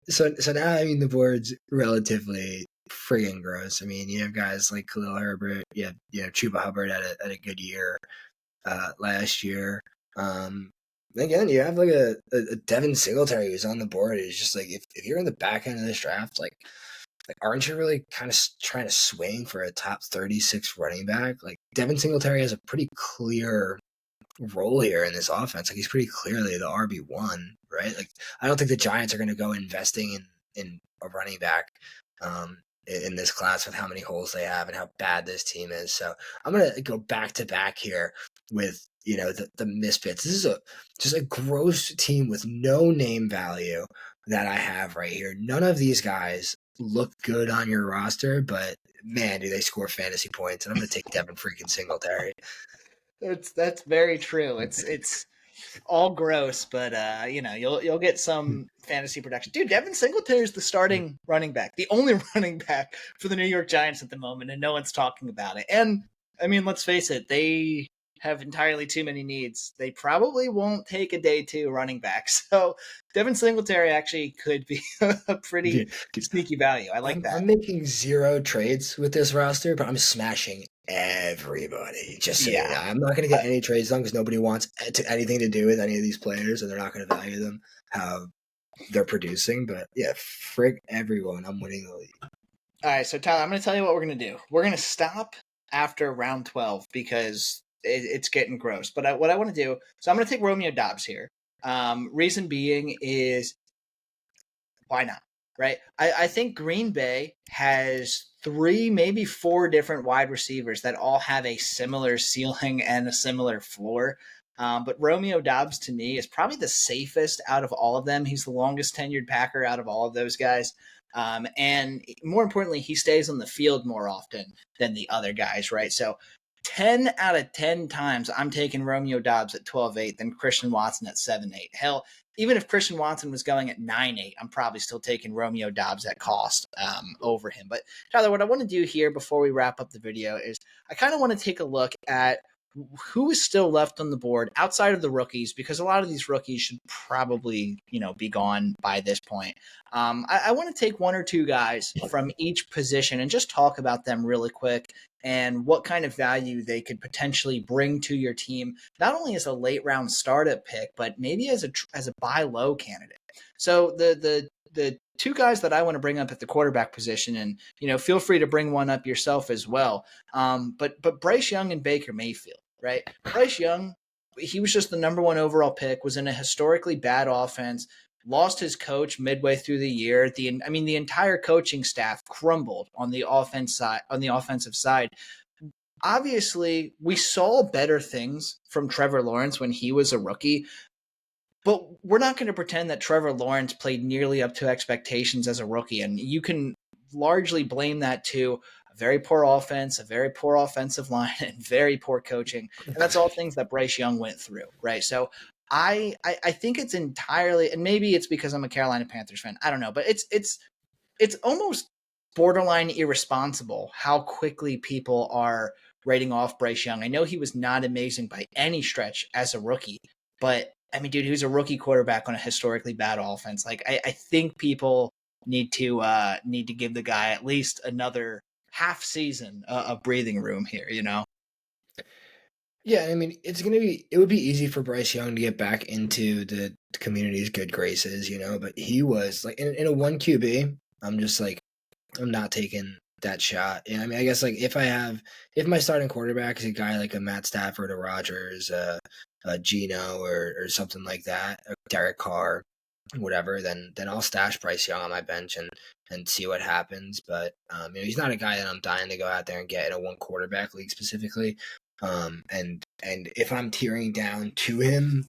Speaker 2: so now I mean the board's relatively friggin' gross. I mean you have guys like Khalil Herbert, you have Chuba Hubbard at a good year last year. Again, you have like a Devin Singletary who's on the board. It's just like if you're in the back end of this draft, like aren't you really kind of trying to swing for a top 36 running back? Like Devin Singletary has a pretty clear role here in this offense. Like he's pretty clearly the RB1, right? Like I don't think the Giants are going to go investing in a running back in this class with how many holes they have and how bad this team is. So I'm going to go back to back here with the misfits. This is just a gross team with no name value that I have right here. None of these guys look good on your roster, but man, do they score fantasy points? And I'm going to take Devin freaking Singletary.
Speaker 1: That's very true. It's all gross, but you'll get some fantasy production. Dude, Devin Singletary is the starting running back, the only running back for the New York Giants at the moment, and no one's talking about it. And I mean, let's face it, they have entirely too many needs. They probably won't take a day two running back. So Devin Singletary actually could be a pretty
Speaker 2: Dude,
Speaker 1: sneaky value. I like that.
Speaker 2: I'm making 0 trades with this roster, but I'm smashing everybody. Just so you know,
Speaker 1: Yeah.
Speaker 2: I'm not going to get any trades done because nobody wants anything to do with any of these players, and they're not going to value them how they're producing. But yeah, frig everyone. I'm winning the league.
Speaker 1: All right, so Tyler, I'm going to tell you what we're going to do. We're going to stop after round 12 because it's getting gross. But what I want to do, so I'm going to take Romeo Dobbs here. Reason being is why not? Right? I think Green Bay has 3, maybe 4 different wide receivers that all have a similar ceiling and a similar floor. But Romeo Dobbs to me is probably the safest out of all of them. He's the longest tenured Packer out of all of those guys. And more importantly, he stays on the field more often than the other guys, right? So 10 out of 10 times I'm taking Romeo Dobbs at 12-8 than Christian Watson at 7-8. Hell, even if Christian Watson was going at 9-8, I'm probably still taking Romeo Dobbs at cost over him. But Tyler, what I want to do here before we wrap up the video is I kind of want to take a look at who is still left on the board outside of the rookies, because a lot of these rookies should probably, be gone by this point. I want to take 1 or 2 guys from each position and just talk about them really quick and what kind of value they could potentially bring to your team, not only as a late round startup pick, but maybe as a buy low candidate. So the 2 guys that I want to bring up at the quarterback position, and feel free to bring one up yourself as well. But Bryce Young and Baker Mayfield, right? Bryce Young, he was just the number 1 overall pick, was in a historically bad offense, lost his coach midway through the year. The entire coaching staff crumbled on the offensive side. Obviously, we saw better things from Trevor Lawrence when he was a rookie, but we're not going to pretend that Trevor Lawrence played nearly up to expectations as a rookie. And you can largely blame that to a very poor offense, a very poor offensive line, and very poor coaching. And that's all things that Bryce Young went through, right? So I think it's entirely, and maybe it's because I'm a Carolina Panthers fan, I don't know, but it's almost borderline irresponsible how quickly people are writing off Bryce Young. I know he was not amazing by any stretch as a rookie, but I mean, dude, he was a rookie quarterback on a historically bad offense. Like, I think people need to give the guy at least another half season of breathing room here.
Speaker 2: Yeah, I mean, it would be easy for Bryce Young to get back into the community's good graces, but he was like in a 1 QB. I'm just like, I'm not taking that shot. Yeah, I mean, I guess like if my starting quarterback is a guy like a Matt Stafford or Rodgers, a Geno or something like that, or Derek Carr, whatever, then I'll stash Bryce Young on my bench and see what happens. But he's not a guy that I'm dying to go out there and get in a one quarterback league specifically. And if I'm tearing down to him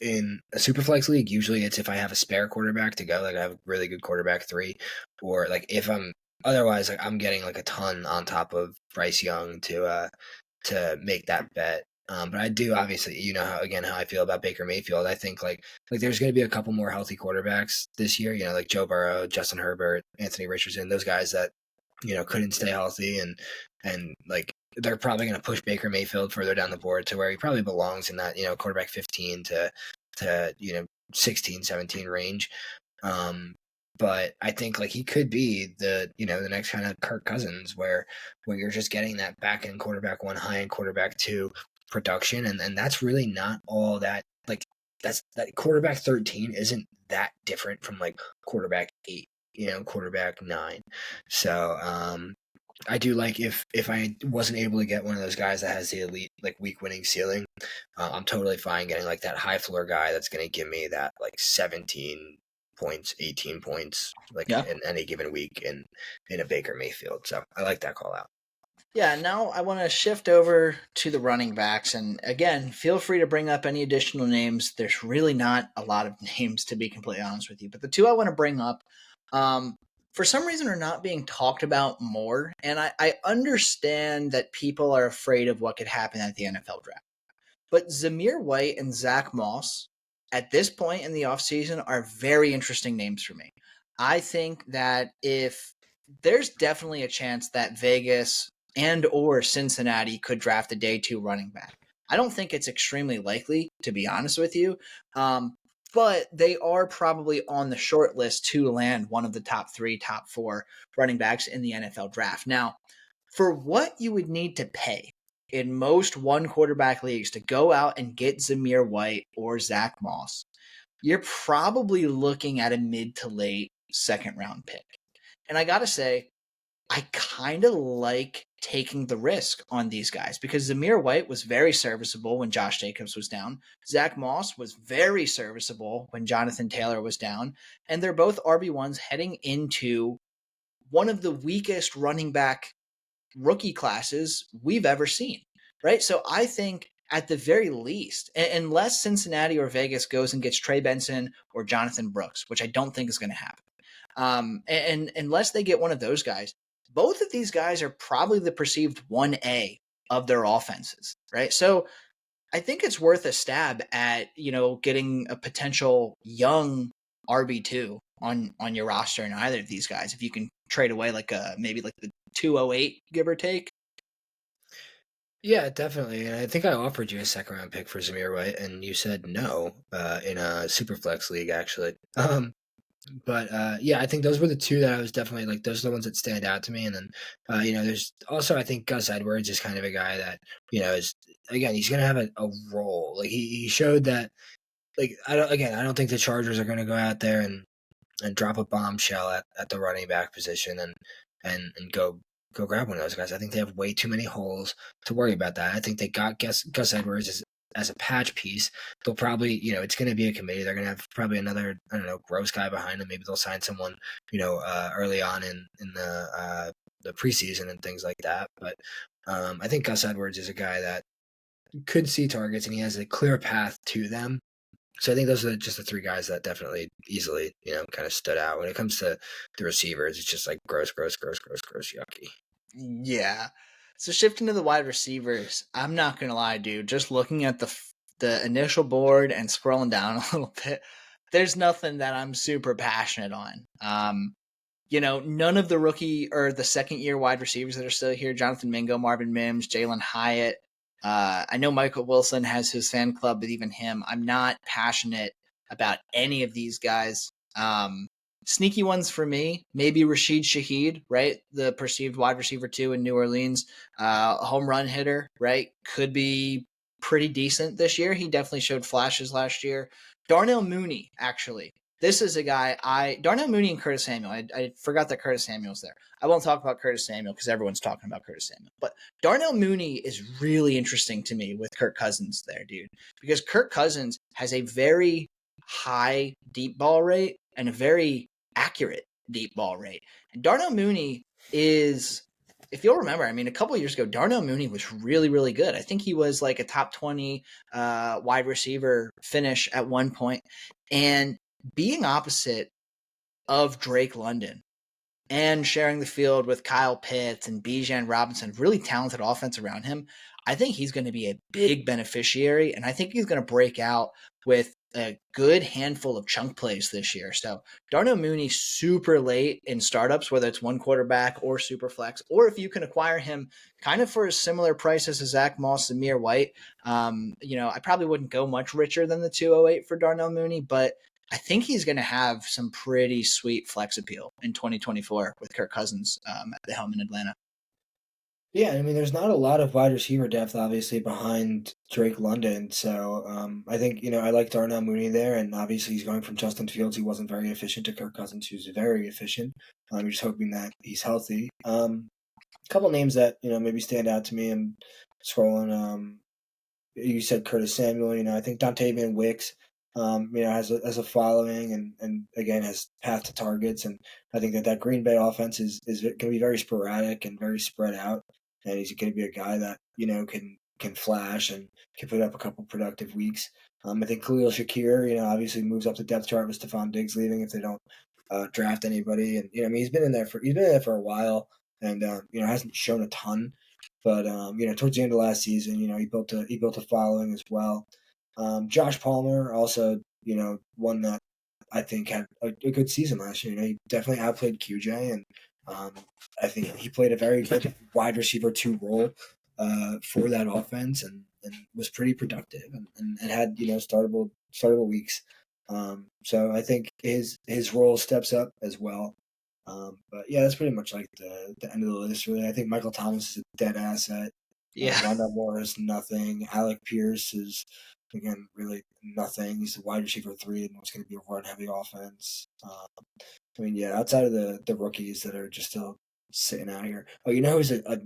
Speaker 2: in a super flex league, usually it's if I have a spare quarterback to go, like I have a really good quarterback 3, or like if I'm otherwise like I'm getting like a ton on top of Bryce Young to make that bet. But I do obviously, how I feel about Baker Mayfield. I think like there's going to be a couple more healthy quarterbacks this year. Like Joe Burrow, Justin Herbert, Anthony Richardson, those guys that couldn't stay healthy, and like they're probably going to push Baker Mayfield further down the board to where he probably belongs in that quarterback 15 to 16, 17 range. But I think like he could be the next kind of Kirk Cousins where you're just getting that back end quarterback 1, high end quarterback 2 production, and that's really not all that like that quarterback 13 isn't that different from like quarterback 8, quarterback 9. So I do like if I wasn't able to get one of those guys that has the elite like week winning ceiling, I'm totally fine getting like that high floor guy that's going to give me that like 17 points, 18 points, like
Speaker 1: Yeah.
Speaker 2: in any given week in a Baker Mayfield. So I like that call out.
Speaker 1: Yeah, now I want to shift over to the running backs. And again, feel free to bring up any additional names. There's really not a lot of names, to be completely honest with you. But the two I want to bring up, for some reason, are not being talked about more. And I understand that people are afraid of what could happen at the NFL draft. But Zamir White and Zach Moss at this point in the offseason are very interesting names for me. I think that if there's definitely a chance that Vegas and or Cincinnati could draft a day 2 running back. I don't think it's extremely likely, to be honest with you. But they are probably on the short list to land one of the top 3, top 4 running backs in the NFL draft. Now, for what you would need to pay in most one quarterback leagues to go out and get Zamir White or Zach Moss, you're probably looking at a mid to late second round pick. And I got to say, I kind of like taking the risk on these guys because Zamir White was very serviceable when Josh Jacobs was down. Zach Moss was very serviceable when Jonathan Taylor was down. And they're both RB1s heading into one of the weakest running back rookie classes we've ever seen, right? So I think at the very least, unless Cincinnati or Vegas goes and gets Trey Benson or Jonathan Brooks, which I don't think is going to happen, and unless they get one of those guys, both of these guys are probably the perceived 1A of their offenses, right? So I think it's worth a stab at, getting a potential young RB2 on your roster in either of these guys if you can trade away like maybe like the 208 give or take.
Speaker 2: Yeah, definitely. And I think I offered you a second round pick for Zamir White, and you said no in a super flex league actually. But yeah, I think those were the two that I was definitely like. Those are the ones that stand out to me. And then there's also I think Gus Edwards is kind of a guy that is again he's gonna have a role. Like he showed that. Like I don't think the Chargers are gonna go out there and drop a bombshell at the running back position and go grab one of those guys. I think they have way too many holes to worry about that. I think they got Gus Edwards as a patch piece. They'll probably, it's going to be a committee. They're going to have probably another, I don't know, gross guy behind them. Maybe they'll sign someone, early on in the preseason and things like that. But I think Gus Edwards is a guy that could see targets and he has a clear path to them. So I think those are just the 3 guys that definitely easily, kind of stood out. When it comes to the receivers, it's just like gross, yucky.
Speaker 1: Yeah. So shifting to the wide receivers, I'm not gonna lie, dude. Just looking at the initial board and scrolling down a little bit, there's nothing that I'm super passionate on. None of the rookie or the second year wide receivers that are still here, Jonathan Mingo, Marvin Mims, Jalen Hyatt. I know Michael Wilson has his fan club, but even him, I'm not passionate about any of these guys. Sneaky ones for me, maybe Rashid Shaheed, right? The perceived wide receiver 2 in New Orleans, home run hitter, right? Could be pretty decent this year. He definitely showed flashes last year. Darnell Mooney, actually. This is a guy Darnell Mooney and Curtis Samuel. I forgot that Curtis Samuel's there. I won't talk about Curtis Samuel because everyone's talking about Curtis Samuel. But Darnell Mooney is really interesting to me with Kirk Cousins there, dude. Because Kirk Cousins has a very high deep ball rate and a very accurate deep ball rate. And Darnell Mooney is, if you'll remember, I mean, a couple years ago, Darnell Mooney was really, really good. I think he was like a top 20 wide receiver finish at one point. And being opposite of Drake London and sharing the field with Kyle Pitts and Bijan Robinson, really talented offense around him, I think he's going to be a big beneficiary, and I think he's going to break out with a good handful of chunk plays this year. So Darnell Mooney super late in startups, whether it's one quarterback or super flex, or if you can acquire him kind of for a similar price as a Zach Moss and Zamir White. I probably wouldn't go much richer than the 208 for Darnell Mooney, but I think he's going to have some pretty sweet flex appeal in 2024 with Kirk Cousins at the helm in Atlanta.
Speaker 2: Yeah, I mean, there's not a lot of wide receiver depth, obviously, behind Drake London. So I think, I like Darnell Mooney there, and obviously he's going from Justin Fields, who wasn't very efficient, to Kirk Cousins, who's very efficient. I'm just hoping that he's healthy. A couple names that, maybe stand out to me. I'm scrolling. You said Curtis Samuel. I think Dontavian Wicks, has a following and again has path to targets, and I think that Green Bay offense is going to be very sporadic and very spread out, and he's going to be a guy that can flash and can put up a couple productive weeks. I think Khalil Shakir, obviously moves up the depth chart with Stephon Diggs leaving if they don't draft anybody, and he's been in there for a while, and hasn't shown a ton. But towards the end of last season, he built a following as well. Josh Palmer also, one that I think had a good season last year. He definitely outplayed QJ, and I think he played a very good wide receiver 2 role for that offense, and was pretty productive, and had startable weeks. So I think his role steps up as well. But yeah, that's pretty much like the end of the list, really. I think Michael Thomas is a dead asset.
Speaker 1: Yeah.
Speaker 2: Rondell Moore is nothing. Alec Pierce is, again, really nothing. He's a wide receiver 3, and it's going to be a run-heavy offense. Outside of the rookies that are just still sitting out here. Oh, who's a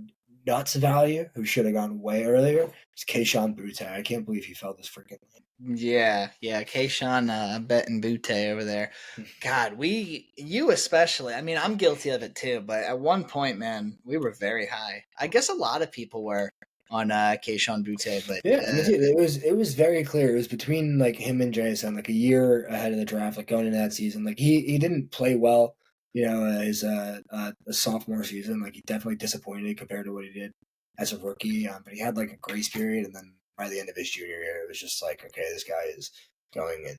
Speaker 2: nuts value who should have gone way earlier? It's Kayshon Boutte. I can't believe he fell this freaking late.
Speaker 1: Yeah, Kayshawn betting Butte over there. God, you especially. I mean, I'm guilty of it too. But at one point, man, we were very high. I guess a lot of people were on Kayshawn Butte, but
Speaker 2: yeah, dude, it was very clear. It was between like him and Jason, like a year ahead of the draft, like going into that season. Like he didn't play well, his a sophomore season. Like he definitely disappointed compared to what he did as a rookie. But he had like a grace period, and then by the end of his junior year, it was just like, okay, this guy is going in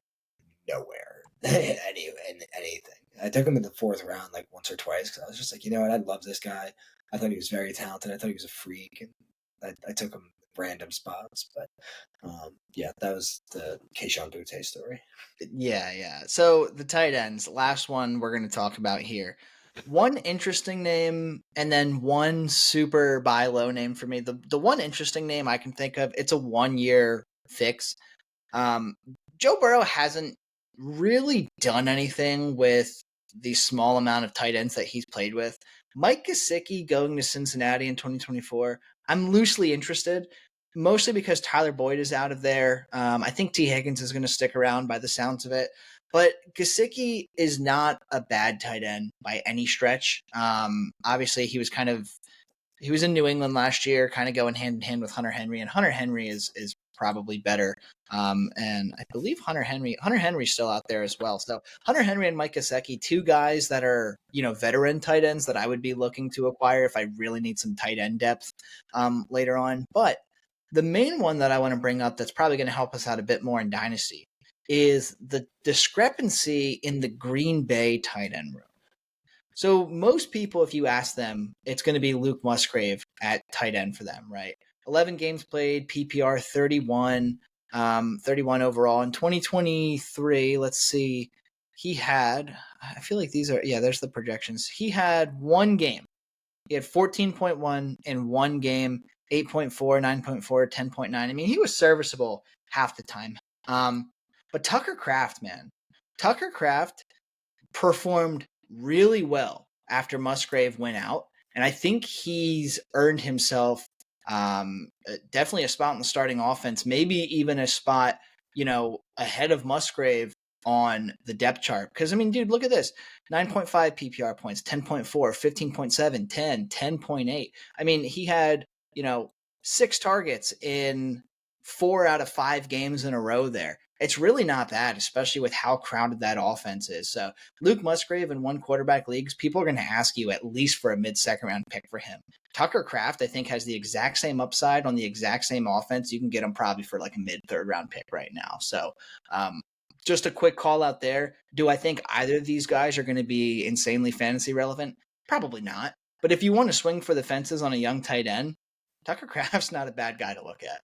Speaker 2: nowhere. Anything. I took him in the 4th round like once or twice because I was just like, what, I love this guy. I thought he was very talented. I thought he was a freak, and I took him random spots. But that was the Kayshon Boutte story.
Speaker 1: Yeah. So the tight ends, last one we're going to talk about here. One interesting name, and then one super buy low name for me. The one interesting name I can think of, it's a 1-year fix. Joe Burrow hasn't really done anything with the small amount of tight ends that he's played with. Mike Gesicki going to Cincinnati in 2024, I'm loosely interested, mostly because Tyler Boyd is out of there. I think T. Higgins is going to stick around by the sounds of it. But Gesicki is not a bad tight end by any stretch. Obviously, he was in New England last year, kind of going hand in hand with Hunter Henry, and Hunter Henry is probably better. And I believe Hunter Henry's still out there as well. So Hunter Henry and Mike Gesicki, 2 guys that are, veteran tight ends that I would be looking to acquire if I really need some tight end depth later on. But the main one that I want to bring up that's probably going to help us out a bit more in Dynasty is the discrepancy in the Green Bay tight end room. So most people, if you ask them, it's going to be Luke Musgrave at tight end for them, right? 11 games played, PPR 31, 31 overall. In 2023, let's see, he had, I feel like there's the projections. He had 1 game. He had 14.1 in 1 game, 8.4, 9.4, 10.9. I mean, he was serviceable half the time. But Tucker Kraft, man, Tucker Kraft performed really well after Musgrave went out, and I think he's earned himself definitely a spot in the starting offense, maybe even a spot, ahead of Musgrave on the depth chart. Because, I mean, dude, look at this: 9.5 PPR points, 10.4, 15.7, 10, 10.8. I mean, he had, 6 targets in 4 out of 5 games in a row there. It's really not bad, especially with how crowded that offense is. So Luke Musgrave in one quarterback leagues, people are going to ask you at least for a mid-second round pick for him. Tucker Kraft, I think, has the exact same upside on the exact same offense. You can get him probably for like a mid-third round pick right now. So just a quick call out there. Do I think either of these guys are going to be insanely fantasy relevant? Probably not. But if you want to swing for the fences on a young tight end, Tucker Kraft's not a bad guy to look at.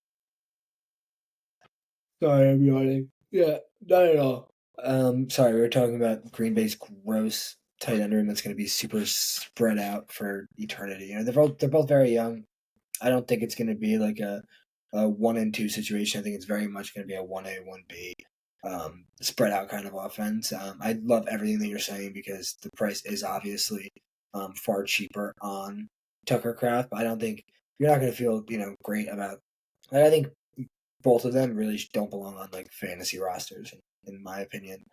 Speaker 2: Sorry, I'm yawning. Yeah, not at all. Sorry, we were talking about Green Bay's gross tight end room that's going to be super spread out for eternity. They're both very young. I don't think it's going to be like a 1-2 situation. I think it's very much going to be a 1A 1B spread out kind of offense. I love everything that you're saying because the price is obviously far cheaper on Tucker Kraft. But I don't think you're not going to feel great about. I think both of them really don't belong on like fantasy rosters, in my opinion.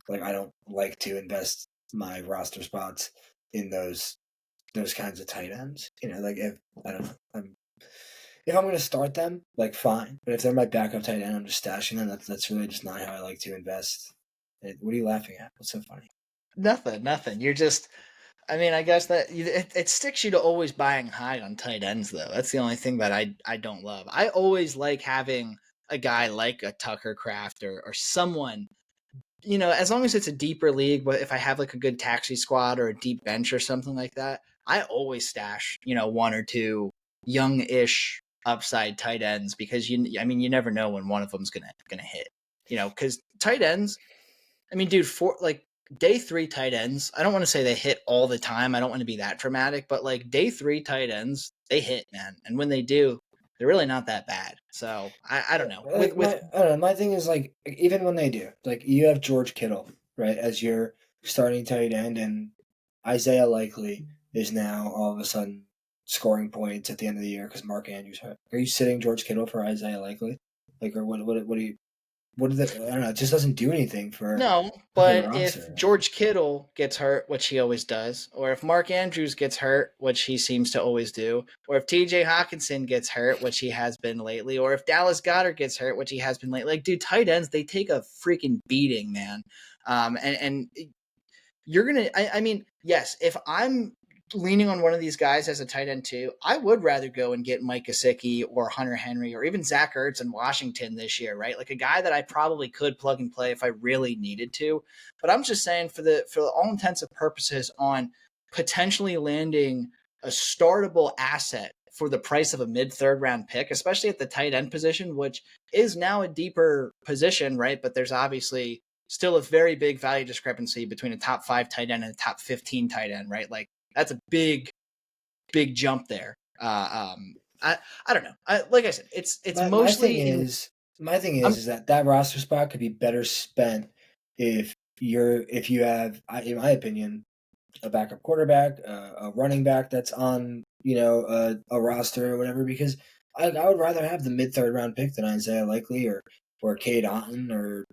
Speaker 2: Like I don't like to invest my roster spots in those kinds of tight ends. Like if I don't know, if I'm going to start them, like fine. But if they're my backup tight end, I'm just stashing them. That's really just not how I like to invest. What are you laughing at? What's so funny?
Speaker 1: Nothing. You're just, I mean, I guess that it sticks you to always buying high on tight ends, though. That's the only thing that I don't love. I always like having a guy like a Tucker Kraft or someone, as long as it's a deeper league, but if I have like a good taxi squad or a deep bench or something like that, I always stash, one or two young-ish upside tight ends because you never know when one of them's gonna hit. Because tight ends, I mean, dude, for like day 3 tight ends, I don't want to say they hit all the time. I don't want to be that dramatic, but like day 3 tight ends, they hit, man. And when they do, they're really not that bad. So I don't know.
Speaker 2: Like
Speaker 1: With
Speaker 2: I don't know. My thing is like even when they do, like you have George Kittle right as your starting tight end, and Isaiah Likely is now all of a sudden scoring points at the end of the year because Mark Andrews hurt. Are you sitting George Kittle for Isaiah Likely? Like or what do you what is it? I don't know. It just doesn't do anything
Speaker 1: No,
Speaker 2: for the
Speaker 1: but if
Speaker 2: roster.
Speaker 1: George Kittle gets hurt, which he always does, or if Mark Andrews gets hurt, which he seems to always do, or if TJ Hawkinson gets hurt, which he has been lately, or if Dallas Goedert gets hurt, which he has been lately, like, dude, tight ends, they take a freaking beating, man. And you're gonna I mean, yes, if I'm leaning on one of these guys as a tight end too, I would rather go and get Mike Gesicki or Hunter Henry or even Zach Ertz in Washington this year, right? Like a guy that I probably could plug and play if I really needed to. But I'm just saying for all intents and purposes on potentially landing a startable asset for the price of a mid-third round pick, especially at the tight end position, which is now a deeper position, right? But there's obviously still a very big value discrepancy between a top 5 tight end and a top 15 tight end, right? Like that's a big jump there. I don't know. Like I said, it's
Speaker 2: My thing
Speaker 1: mostly in.
Speaker 2: is my thing
Speaker 1: I'm
Speaker 2: is that roster spot could be better spent if you have, in my opinion, a backup quarterback, a running back that's on a roster or whatever. Because I would rather have the mid-third round pick than Isaiah Likely or Cade Otton or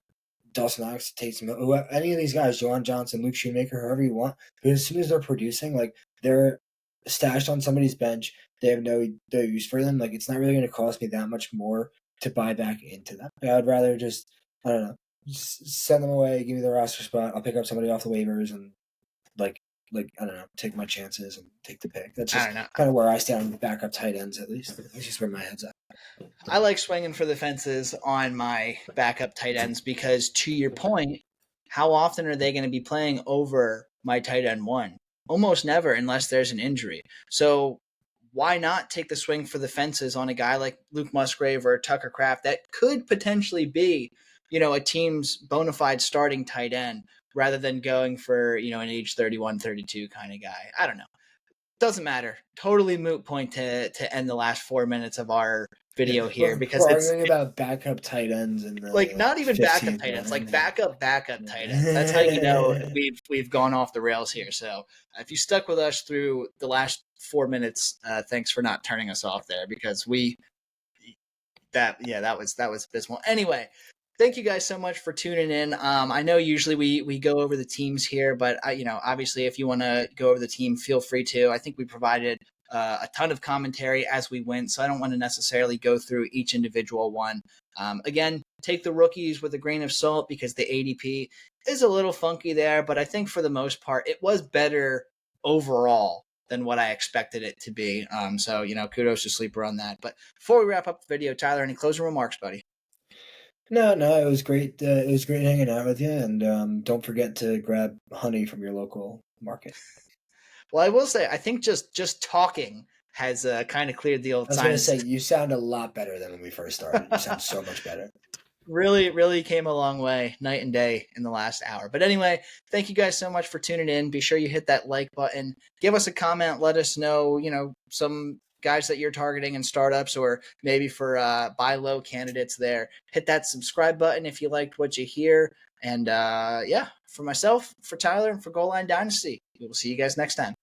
Speaker 2: Dawson Knox, Taysom Hill, any of these guys, Joan Johnson, Luke Shoemaker, whoever you want. Because as soon as they're producing, like they're stashed on somebody's bench, they have no use for them. Like it's not really going to cost me that much more to buy back into them. Like, I would rather just I don't know, just send them away, give me the roster spot. I'll pick up somebody off the waivers and like I don't know, take my chances and take the pick. That's
Speaker 1: I
Speaker 2: just
Speaker 1: don't know.
Speaker 2: kind of where I stand with backup tight ends. At least that's just where my head's at.
Speaker 1: I like swinging for the fences on my backup tight ends because, to your point, how often are they going to be playing over my tight end one? Almost never, unless there's an injury. So why not take the swing for the fences on a guy like Luke Musgrave or Tucker Kraft that could potentially be, a team's bona fide starting tight end rather than going for, an age 31, 32 kind of guy? I don't know. doesn't matter. Totally moot point to end the last 4 minutes of our
Speaker 2: Yeah,
Speaker 1: video here because
Speaker 2: we're
Speaker 1: it's
Speaker 2: arguing about backup tight ends in the
Speaker 1: like not even backup
Speaker 2: 15th
Speaker 1: tight ends, like
Speaker 2: inning.
Speaker 1: backup tight ends. That's how you know we've gone off the rails here. So if you stuck with us through the last 4 minutes, thanks for not turning us off there because that was abysmal. Anyway, thank you guys so much for tuning in. I know usually we go over the teams here, but obviously if you want to go over the team, feel free to. I think we provided a ton of commentary as we went, so I don't want to necessarily go through each individual one. Again, take the rookies with a grain of salt because the ADP is a little funky there, but I think for the most part it was better overall than what I expected it to be. So kudos to Sleeper on that. But before we wrap up the video, Tyler, any closing remarks, buddy?
Speaker 2: No, it was great. It was great hanging out with you, and don't forget to grab honey from your local market.
Speaker 1: Well, I will say, I think just talking has kind of cleared the
Speaker 2: I
Speaker 1: old
Speaker 2: was gonna say
Speaker 1: sinus.
Speaker 2: you sound a lot better than when we first started. You sound so much better.
Speaker 1: Really came a long way, night and day in the last hour. But anyway, thank you guys so much for tuning in. Be sure you hit that like button, give us a comment, let us know, some guys that you're targeting in startups or maybe for buy low candidates there. Hit that subscribe button if you liked what you hear. And for myself, for Tyler, and for Goal Line Dynasty, we will see you guys next time.